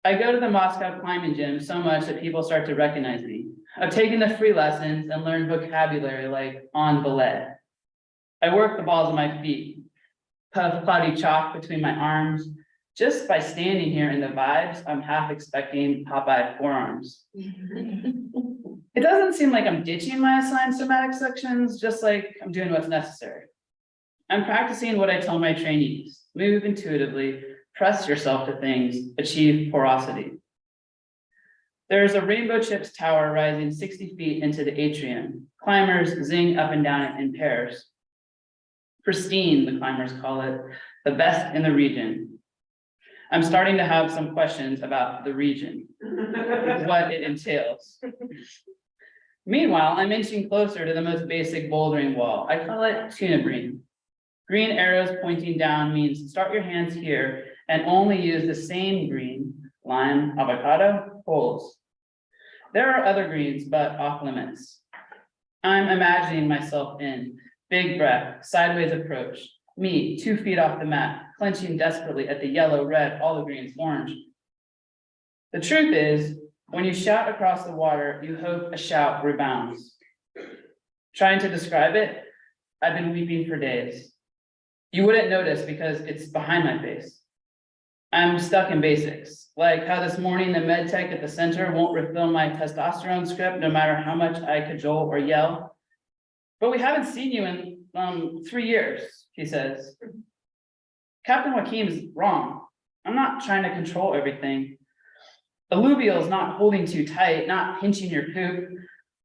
I go to the Moscow climbing gym so much that people start to recognize me. I've taken the free lessons and learned vocabulary like en ballet. I work the balls of my feet, puff cloudy chalk between my arms. Just by standing here in the vibes, I'm half expecting Popeye forearms. It doesn't seem like I'm ditching my assigned somatic sections, just like I'm doing what's necessary. I'm practicing what I tell my trainees. Move intuitively, press yourself to things, achieve porosity. There's a Rainbow Chips tower rising 60 feet into the atrium. Climbers zing up and down it in pairs. Pristine, the climbers call it, the best in the region. I'm starting to have some questions about the region, what it entails. Meanwhile, I'm inching closer to the most basic bouldering wall. I call it tuna green. Green arrows pointing down means start your hands here and only use the same green, lime, avocado, holes. There are other greens, but off limits. I'm imagining myself in big breath, sideways approach, me 2 feet off the mat, clenching desperately at the yellow, red, olive greens, orange. The truth is, when you shout across the water, you hope a shout rebounds. Trying to describe it, I've been weeping for days. You wouldn't notice because it's behind my face. I'm stuck in basics, like how this morning the med tech at the center won't refill my testosterone script no matter how much I cajole or yell. But we haven't seen you in 3 years, he says. Captain Joaquin is wrong. I'm not trying to control everything. Alluvial is not holding too tight, not pinching your poop.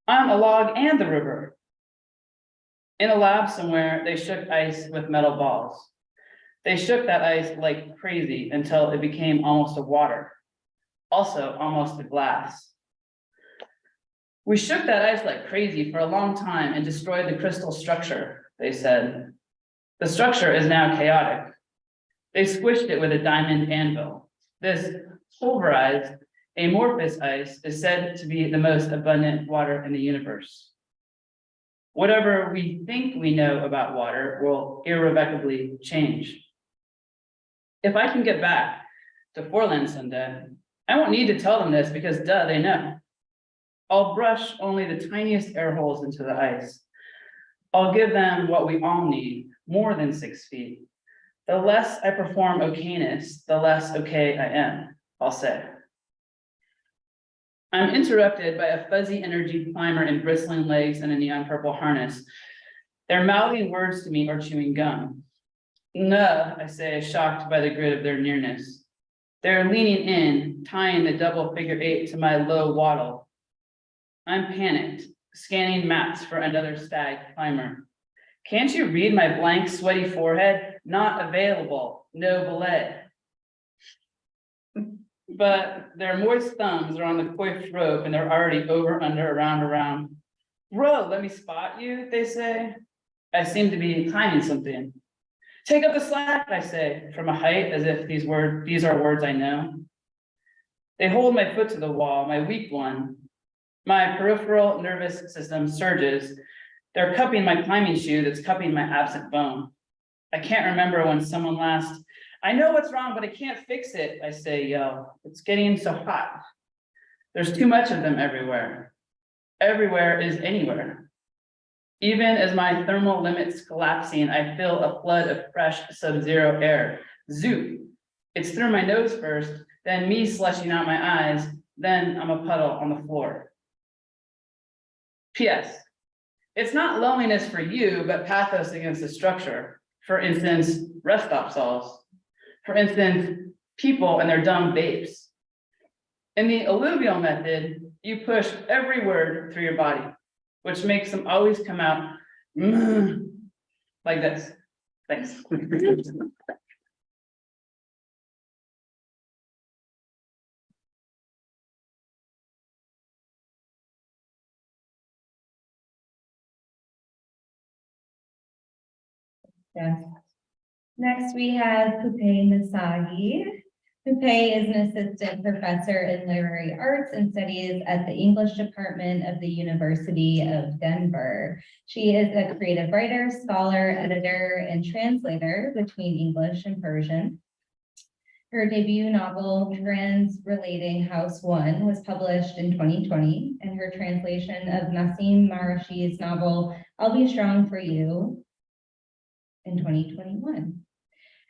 I'm a log and the river. In a lab somewhere, they shook ice with metal balls. They shook that ice like crazy until it became almost a water, also almost a glass. We shook that ice like crazy for a long time and destroyed the crystal structure, they said. The structure is now chaotic. They squished it with a diamond anvil. This pulverized, amorphous ice is said to be the most abundant water in the universe. Whatever we think we know about water will irrevocably change. If I can get back to Foreland someday, I won't need to tell them this because duh, they know. I'll brush only the tiniest air holes into the ice. I'll give them what we all need, more than 6 feet. The less I perform okayness, the less okay I am, I'll say. I'm interrupted by a fuzzy energy climber in bristling legs and a neon purple harness. They're mouthing words to me or chewing gum. No, I say, shocked by the grit of their nearness. They're leaning in, tying the double figure 8 to my low waddle. I'm panicked, scanning maps for another stag climber. Can't you read my blank, sweaty forehead? Not available, no belay. But their moist thumbs are on the coiffed rope and they're already over, under, around. Bro, let me spot you, they say. I seem to be timing something. Take up the slack, I say, from a height as if these are words I know. They hold my foot to the wall, my weak one. My peripheral nervous system surges. They're cupping my climbing shoe that's cupping my absent bone. I can't remember when someone last, I know what's wrong, but I can't fix it, I say, yell. It's getting so hot. There's too much of them everywhere. Everywhere is anywhere. Even as my thermal limits collapsing, I feel a flood of fresh sub-zero air. Zoop. It's through my nose first, then me slushing out my eyes, then I'm a puddle on the floor. P.S. It's not loneliness for you, but pathos against the structure. For instance, rest stop stalls. For instance, people and their dumb vapes. In the alluvial method, you push every word through your body, which makes them always come out like this. Thanks. Yes. Next, we have Poupeh Missaghi. Poupeh is an assistant professor in literary arts and studies at the English department of the University of Denver. She is a creative writer, scholar, editor, and translator between English and Persian. Her debut novel, Translating House One, was published in 2020, and her translation of Nassim Marashi's novel, I'll Be Strong for You, in 2021.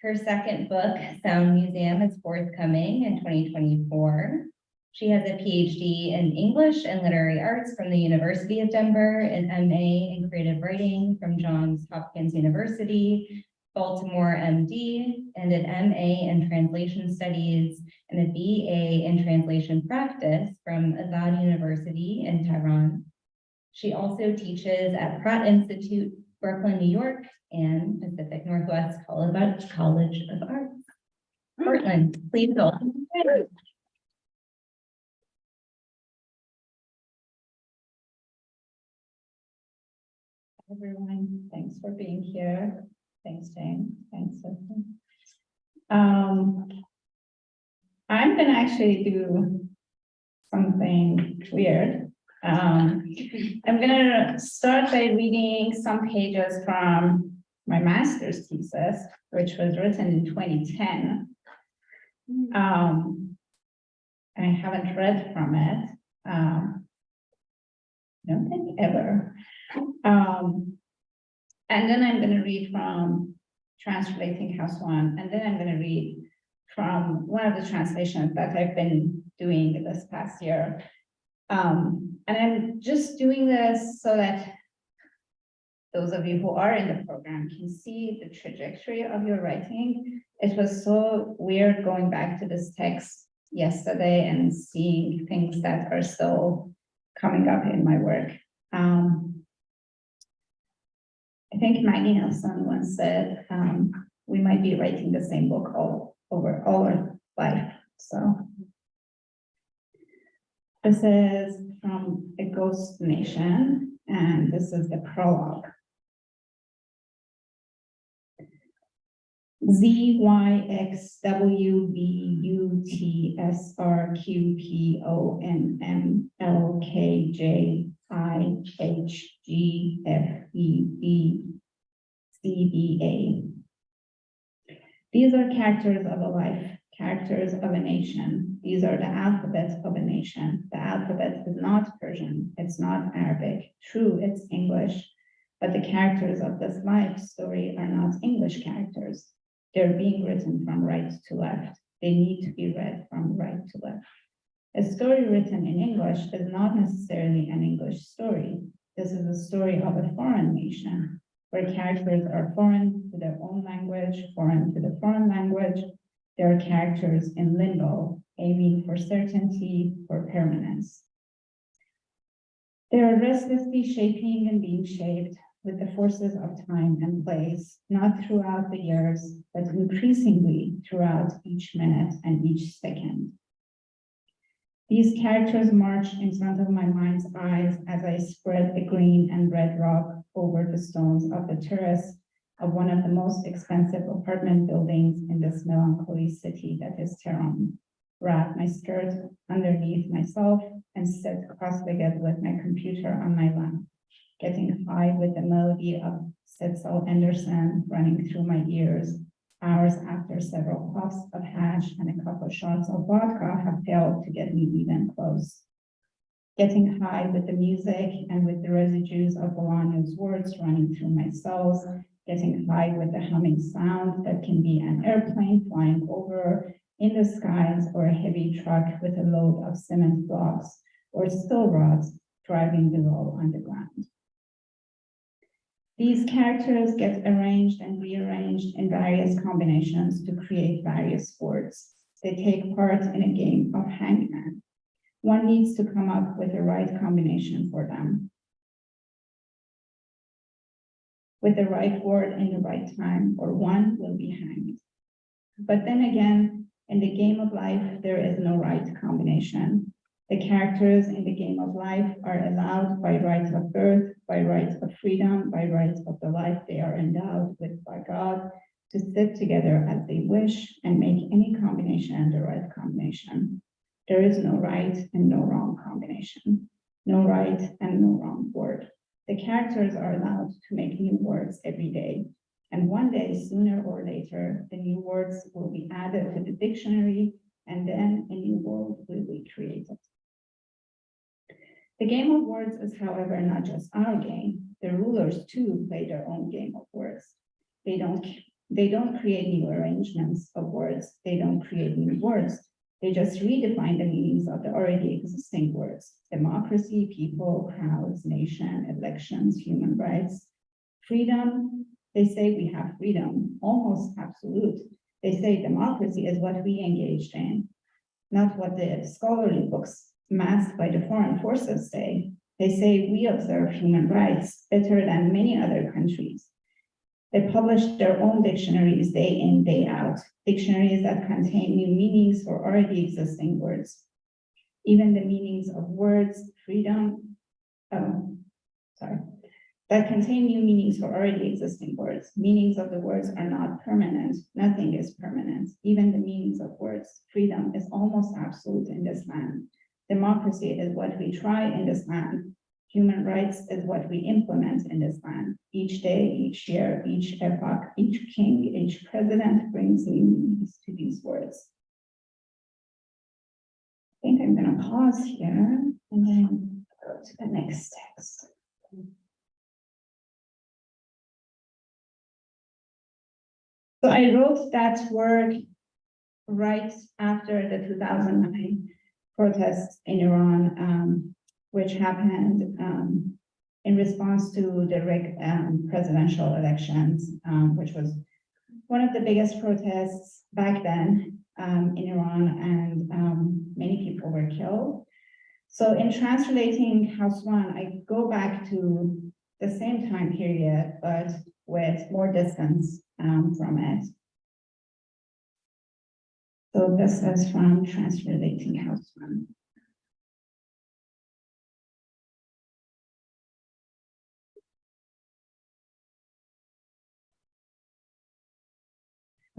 Her second book, Sound Museum, is forthcoming in 2024. She has a PhD in English and Literary Arts from the University of Denver, an MA in Creative Writing from Johns Hopkins University, Baltimore MD, and an MA in Translation Studies and a BA in Translation Practice from Azad University in Tehran. She also teaches at Pratt Institute, Brooklyn, New York, and Pacific Northwest College of Arts. Portland, please welcome. Everyone, thanks for being here. Thanks, Jane. Thanks, Susan. I'm gonna actually do something weird. I'm gonna start by reading some pages from my master's thesis, which was written in 2010. I haven't read from it. I don't think ever. And then I'm going to read from Translating House One, and then I'm going to read from one of the translations that I've been doing this past year. And I'm just doing this so that those of you who are in the program can see the trajectory of your writing. It was so weird going back to this text yesterday and seeing things that are still coming up in my work. I think Maggie Nelson once said, we might be writing the same book all our life. So this is from A Ghost Nation, and this is the prologue. ZYXWBUTSRQPONMLKJIHGFEBCBA. These are characters of a life, characters of a nation. These are the alphabet of a nation. The alphabet is not Persian, it's not Arabic. True, it's English, but the characters of this life story are not English characters. They're being written from right to left. They need to be read from right to left. A story written in English is not necessarily an English story. This is a story of a foreign nation, where characters are foreign to their own language, foreign to the foreign language. There are characters in limbo, aiming for certainty, for permanence. They are restlessly shaping and being shaped with the forces of time and place, not throughout the years, but increasingly throughout each minute and each second. These characters march in front of my mind's eyes as I spread the green and red rock over the stones of the terrace of one of the most expensive apartment buildings in this melancholy city that is Tehran. Wrap my skirt underneath myself and sit cross-legged with my computer on my lap, getting high with the melody of Setzel Anderson running through my ears, hours after several puffs of hash and a couple shots of vodka have failed to get me even close. Getting high with the music and with the residues of Bolaño's words running through my cells, getting high with the humming sound that can be an airplane flying over in the skies or a heavy truck with a load of cement blocks or steel rods driving below on the ground. These characters get arranged and rearranged in various combinations to create various words. They take part in a game of hangman. One needs to come up with the right combination for them, with the right word in the right time, or one will be hanged. But then again, in the game of life, there is no right combination. The characters in the game of life are allowed by right of birth, by right of freedom, by right of the life they are endowed with by God, to sit together as they wish and make any combination the right combination. There is no right and no wrong combination, no right and no wrong word. The characters are allowed to make new words every day. And one day, sooner or later, the new words will be added to the dictionary, and then a new world will be created. The game of words is, however, not just our game. The rulers, too, play their own game of words. They don't create new arrangements of words. They don't create new words. They just redefine the meanings of the already existing words. Democracy, people, crowds, nation, elections, human rights. Freedom, they say we have freedom, almost absolute. They say democracy is what we engaged in, not what the scholarly books masked by the foreign forces say. They say we observe human rights better than many other countries. They publish their own dictionaries day in, day out, dictionaries that contain new meanings for already existing words. Even the meanings of words, freedom, that contain new meanings for already existing words. Meanings of the words are not permanent. Nothing is permanent. Even the meanings of words, freedom is almost absolute in this land. Democracy is what we try in this land. Human rights is what we implement in this land. Each day, each year, each epoch, each king, each president brings new meanings to these words. I think I'm going to pause here and then go to the next text. So I wrote that work right after the 2009 protests in Iran, which happened in response to the presidential elections, which was one of the biggest protests back then in Iran, and many people were killed. So in translating House One, I go back to the same time period, but with more distance from it. So this is from Translating House One.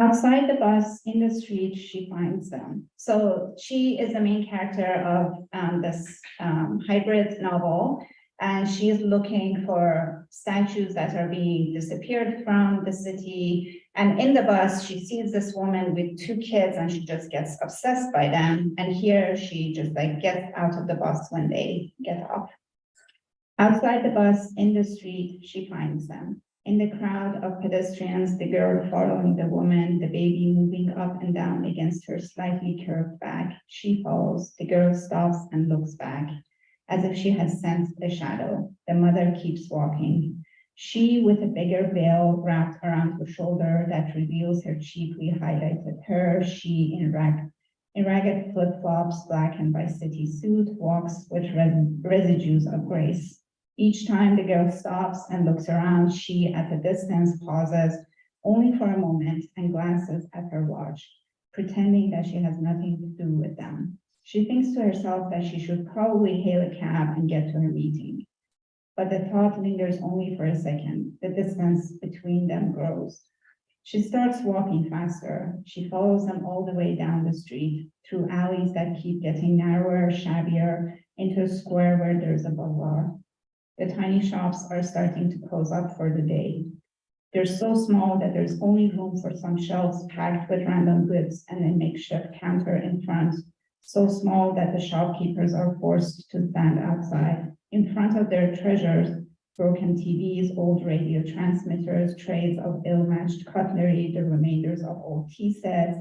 Outside the bus, in the street, she finds them. So she is the main character of this hybrid novel. And she is looking for statues that are being disappeared from the city. And in the bus, she sees this woman with 2 kids and she just gets obsessed by them. And here she just like gets out of the bus when they get off. Outside the bus, in the street, she finds them. In the crowd of pedestrians, the girl following the woman, the baby moving up and down against her slightly curved back. She follows, the girl stops and looks back, as if she has sensed a shadow. The mother keeps walking. She, with a bigger veil wrapped around her shoulder that reveals her cheaply highlighted hair, she in ragged flip-flops, blackened by city suit, walks with residues of grace. Each time the girl stops and looks around, she at a distance pauses only for a moment and glances at her watch, pretending that she has nothing to do with them. She thinks to herself that she should probably hail a cab and get to her meeting. But the thought lingers only for a second. The distance between them grows. She starts walking faster. She follows them all the way down the street, through alleys that keep getting narrower, shabbier, into a square where there's a bazaar. The tiny shops are starting to close up for the day. They're so small that there's only room for some shelves packed with random goods and a makeshift counter in front, so small that the shopkeepers are forced to stand outside. In front of their treasures, broken TVs, old radio transmitters, trays of ill-matched cutlery, the remainders of old tea sets,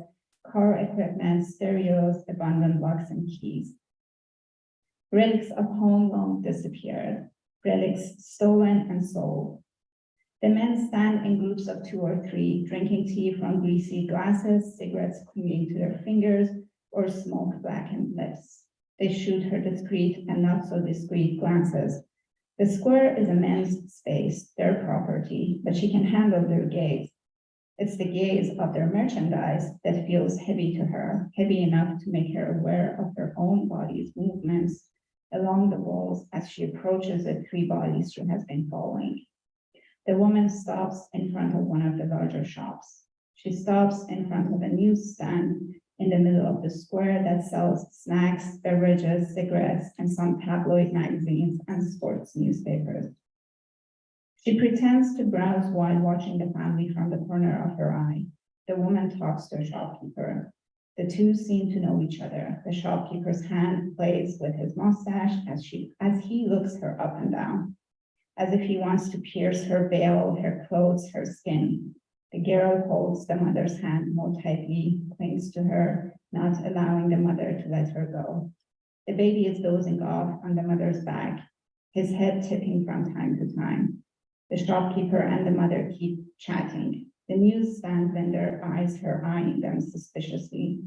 car equipment, stereos, abandoned locks and keys. Relics of home long disappeared. Relics stolen and sold. The men stand in groups of 2 or 3, drinking tea from greasy glasses, cigarettes clinging to their fingers, or smoke blackened lips. They shoot her discreet and not so discreet glances. The square is a men's space, their property, but she can handle their gaze. It's the gaze of their merchandise that feels heavy to her, heavy enough to make her aware of her own body's movements along the walls as she approaches the 3 bodies she has been following. The woman stops in front of one of the larger shops. She stops in front of a newsstand in the middle of the square that sells snacks, beverages, cigarettes, and some tabloid magazines and sports newspapers. She pretends to browse while watching the family from the corner of her eye. The woman talks to a shopkeeper. The 2 seem to know each other. The shopkeeper's hand plays with his mustache as he looks her up and down, as if he wants to pierce her veil, her clothes, her skin. The girl holds the mother's hand more tightly, clings to her, not allowing the mother to let her go. The baby is dozing off on the mother's back, his head tipping from time to time. The shopkeeper and the mother keep chatting. The newsstand vendor eyes her, eyeing them suspiciously.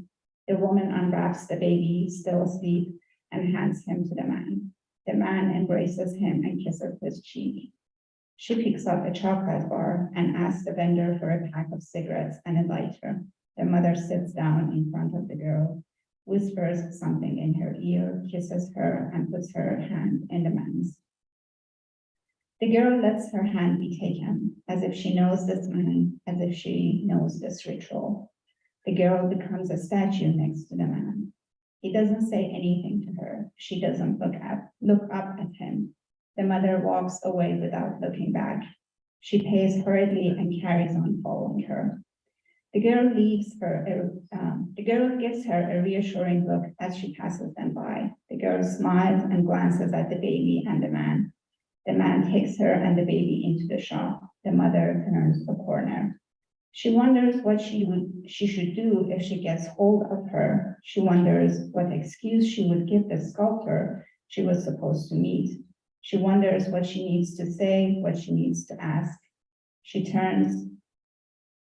The woman unwraps the baby, still asleep, and hands him to the man. The man embraces him and kisses his cheek. She picks up a chocolate bar and asks the vendor for a pack of cigarettes and a lighter. The mother sits down in front of the girl, whispers something in her ear, kisses her, and puts her hand in the man's. The girl lets her hand be taken, as if she knows this man, as if she knows this ritual. The girl becomes a statue next to the man. He doesn't say anything to her. She doesn't look up at him. The mother walks away without looking back. She pays hurriedly and carries on following her. The girl gives her a reassuring look as she passes them by. The girl smiles and glances at the baby and the man. The man takes her and the baby into the shop. The mother turns a corner. She wonders what she should do if she gets hold of her. She wonders what excuse she would give the sculptor she was supposed to meet. She wonders what she needs to say, what she needs to ask. She turns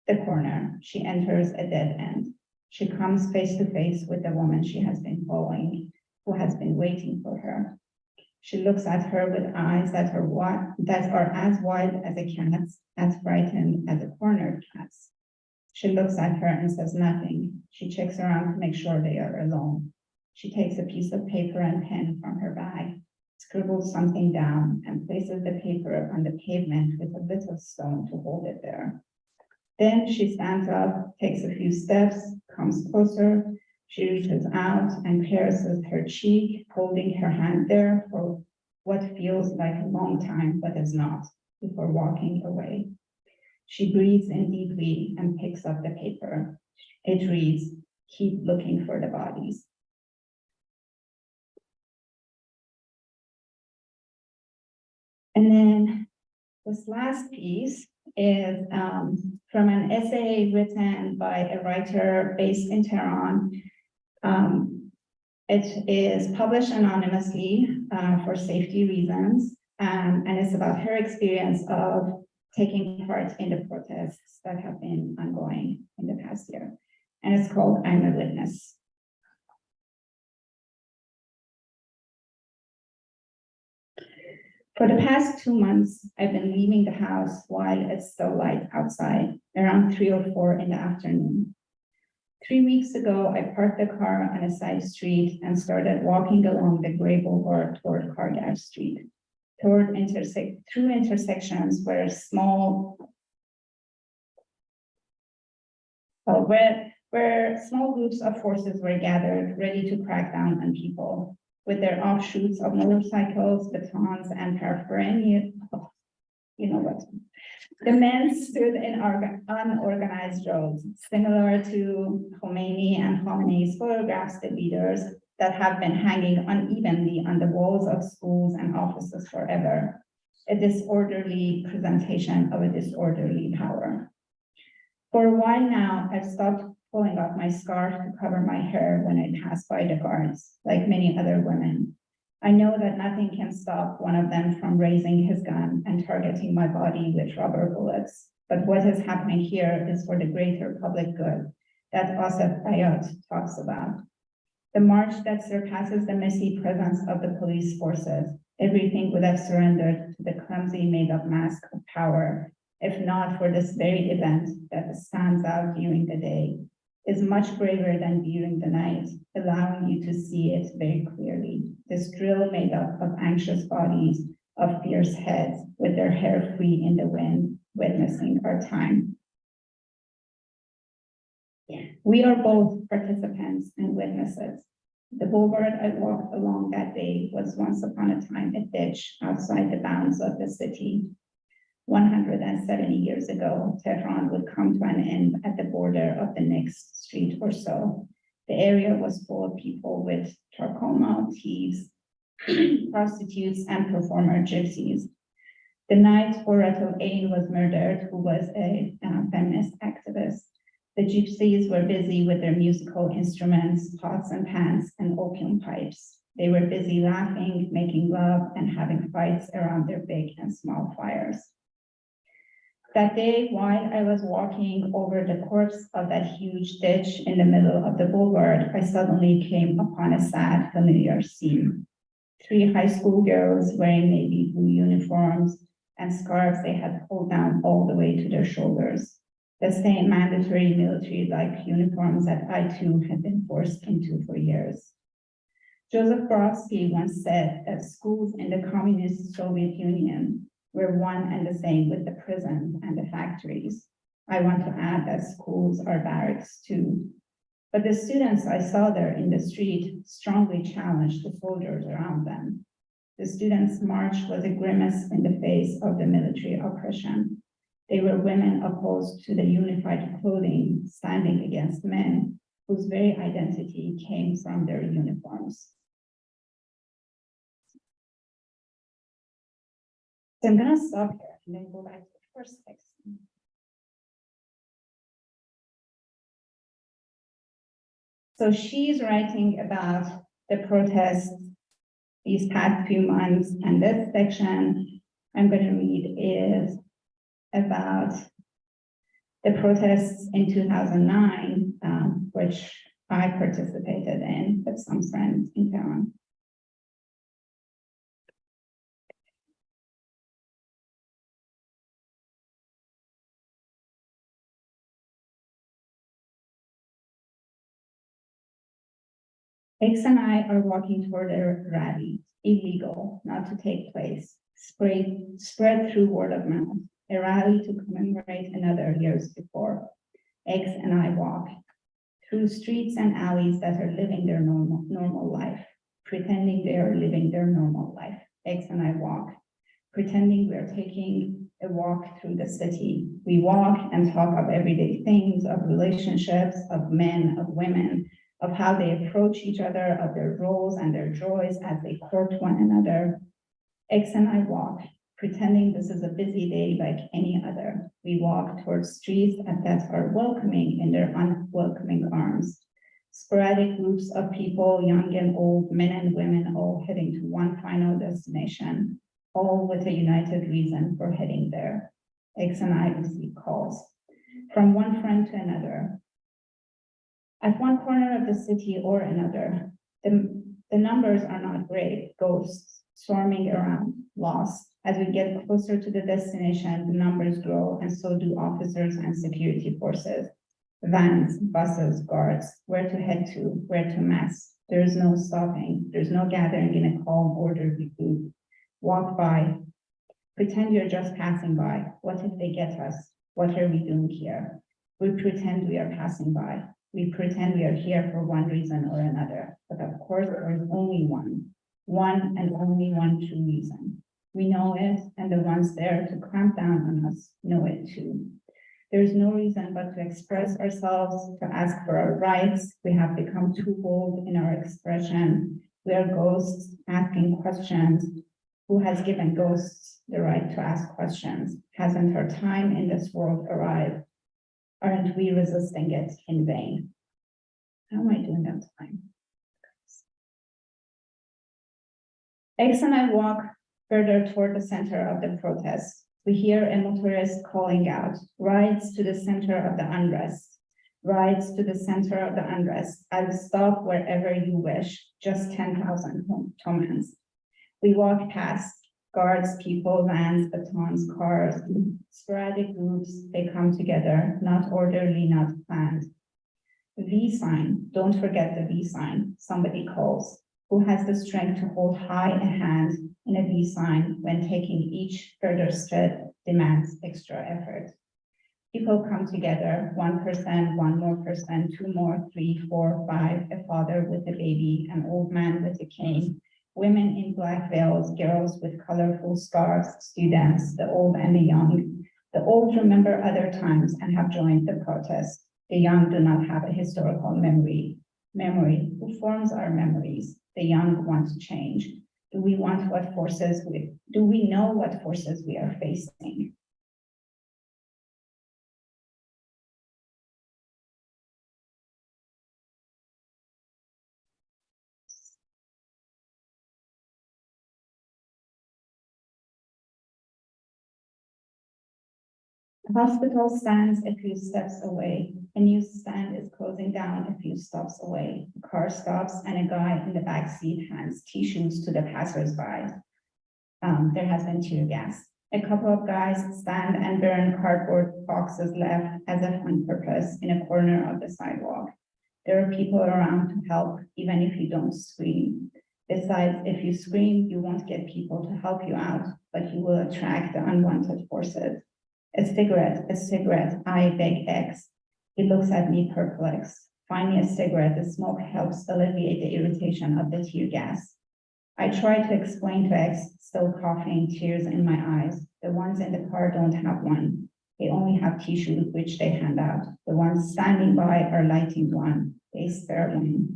the corner. She enters a dead end. She comes face to face with the woman she has been following, who has been waiting for her. She looks at her with eyes that are as wide as a cat's, as frightened as a cornered cat's. She looks at her and says nothing. She checks around to make sure they are alone. She takes a piece of paper and pen from her bag, scribbles something down, and places the paper on the pavement with a bit of stone to hold it there. Then she stands up, takes a few steps, comes closer. She reaches out and caresses her cheek, holding her hand there for what feels like a long time but is not, before walking away. She breathes in deeply and picks up the paper. It reads, "Keep looking for the bodies." And then this last piece is from an essay written by a writer based in Tehran. It is published anonymously for safety reasons, and it's about her experience of taking part in the protests that have been ongoing in the past year. And it's called "I'm a Witness." For the past 2 months, I've been leaving the house while it's still light outside, around 3 or 4 in the afternoon. 3 weeks ago, I parked the car on a side street and started walking along the gray boulevard toward Kargar Street, through intersections where small groups of forces were gathered, ready to crack down on people, with their offshoots of motorcycles, batons, and paraphernalia. You know what? The men stood in unorganized rows, similar to Khomeini and Khamenei's photographs, the leaders that have been hanging unevenly on the walls of schools and offices forever, a disorderly presentation of a disorderly power. For a while now, I've stopped pulling off my scarf to cover my hair when I pass by the guards, like many other women. I know that nothing can stop one of them from raising his gun and targeting my body with rubber bullets. But what is happening here is for the greater public good that Asiya Wadud talks about. The march that surpasses the messy presence of the police forces. Everything would have surrendered to the clumsy made-up mask of power, if not for this very event that stands out during the day, is much braver than during the night, allowing you to see it very clearly. This drill made up of anxious bodies, of fierce heads, with their hair free in the wind, witnessing our time. We are both participants and witnesses. The boulevard I walked along that day was once upon a time a ditch outside the bounds of the city. 170 years ago, Tehran would come to an end at the border of the next street or so. The area was full of people with trachoma, thieves, prostitutes, and performer gypsies. The night Horatul Ain was murdered, who was a feminist activist, the gypsies were busy with their musical instruments, pots and pans, and opium pipes. They were busy laughing, making love, and having fights around their big and small fires. That day, while I was walking over the corpse of that huge ditch in the middle of the boulevard, I suddenly came upon a sad, familiar scene. 3 high school girls wearing navy blue uniforms and scarves they had pulled down all the way to their shoulders. The same mandatory military-like uniforms that I too had been forced into for years. Joseph Brodsky once said that schools in the communist Soviet Union were one and the same with the prisons and the factories. I want to add that schools are barracks too. But the students I saw there in the street strongly challenged the soldiers around them. The students' march was a grimace in the face of the military oppression. They were women opposed to the unified clothing, standing against men whose very identity came from their uniforms. So I'm going to stop here and then go back to the first text. So she's writing about the protests these past few months, and this section I'm going to read is about the protests in 2009, which I participated in with some friends in Tehran. X and I are walking toward a rally, illegal, not to take place, spread through word of mouth, a rally to commemorate another years before. X and I walk through streets and alleys that are living their normal life, pretending they are living their normal life. X and I walk, pretending we are taking a walk through the city. We walk and talk of everyday things, of relationships, of men, of women, of how they approach each other, of their roles and their joys as they court one another. X and I walk, pretending this is a busy day like any other. We walk towards streets that are welcoming in their unwelcoming arms. Sporadic groups of people, young and old, men and women, all heading to one final destination, all with a united reason for heading there. X and I receive calls from one friend to another. At one corner of the city or another, the numbers are not great, ghosts swarming around, lost. As we get closer to the destination, the numbers grow, and so do officers and security forces. Vans, buses, guards, where to head to, where to mass. There is no stopping. There's no gathering in a calm, orderly group. Walk by, pretend you're just passing by. What if they get us? What are we doing here? We pretend we are passing by. We pretend we are here for one reason or another. But of course, there is only one and only one true reason. We know it, and the ones there to clamp down on us know it too. There is no reason but to express ourselves, to ask for our rights. We have become too bold in our expression. We are ghosts asking questions. Who has given ghosts the right to ask questions? Hasn't our time in this world arrived? Aren't we resisting it in vain? How am I doing on time? X and I walk further toward the center of the protest. We hear a motorist calling out, rides to the center of the unrest, rides to the center of the unrest. I'll stop wherever you wish, just 10,000 tomans. We walk past guards, people, vans, batons, cars, sporadic groups, they come together, not orderly, not planned. V sign, don't forget the V sign, somebody calls. Who has the strength to hold high a hand in a V sign when taking each further step demands extra effort? People come together, 1%, one more person, two more, 3, 4, 5, a father with a baby, an old man with a cane, women in black veils, girls with colorful scarves, students, the old and the young. The old remember other times and have joined the protest. The young do not have a historical memory. Who forms our memories? The young want to change. Do we know what forces we are facing? The hospital stands a few steps away. A new stand is closing down a few stops away. The car stops and a guy in the back seat hands tissues to the passers-by. There has been tear gas. A couple of guys stand and burn cardboard boxes left as if on purpose in a corner of the sidewalk. There are people around to help, even if you don't scream. Besides, if you scream, you won't get people to help you out, but you will attract the unwanted forces. A cigarette, I beg X. He looks at me perplexed. Find me a cigarette, the smoke helps alleviate the irritation of the tear gas. I try to explain to X, still coughing, tears in my eyes. The ones in the car don't have one. They only have tissues, which they hand out. The ones standing by are lighting one. They spare one.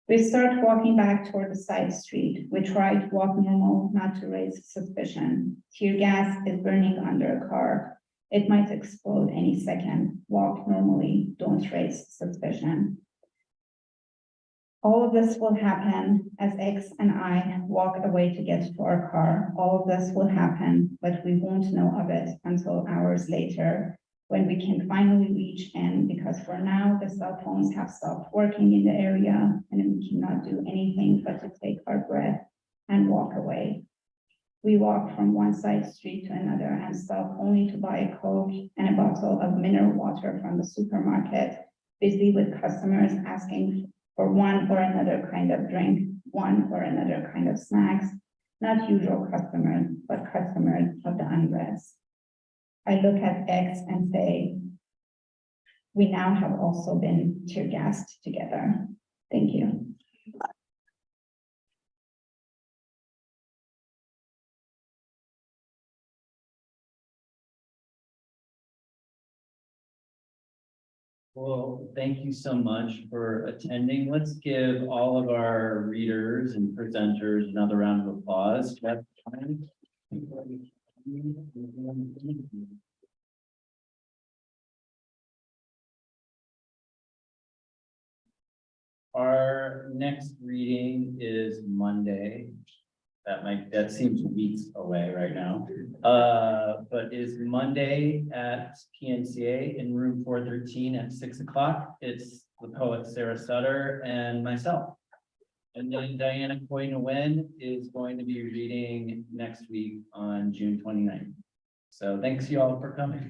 We start walking back toward the side street. We try to walk normal, not to raise suspicion. Tear gas is burning under a car. It might explode any second. Walk normally, don't raise suspicion. All of this will happen as X and I walk away to get to our car. All of this will happen, but we won't know of it until hours later, when we can finally reach in, because for now, the cell phones have stopped working in the area and we cannot do anything but to take our breath and walk away. We walk from one side street to another and stop only to buy a Coke and a bottle of mineral water from the supermarket, busy with customers asking for one or another kind of drink, one or another kind of snacks, not usual customers, but customers of the unrest. I look at X and say, we now have also been tear gassed together. Thank you. Well, thank you so much for attending. Let's give all of our readers and presenters another round of applause. Our next reading is Monday. That seems weeks away right now. But is Monday at PNCA in room 413 at 6 o'clock. It's the poet Sara Sutter and myself. And then Diana Khoi Nguyen is going to be reading next week on June 29th. So thanks you all for coming.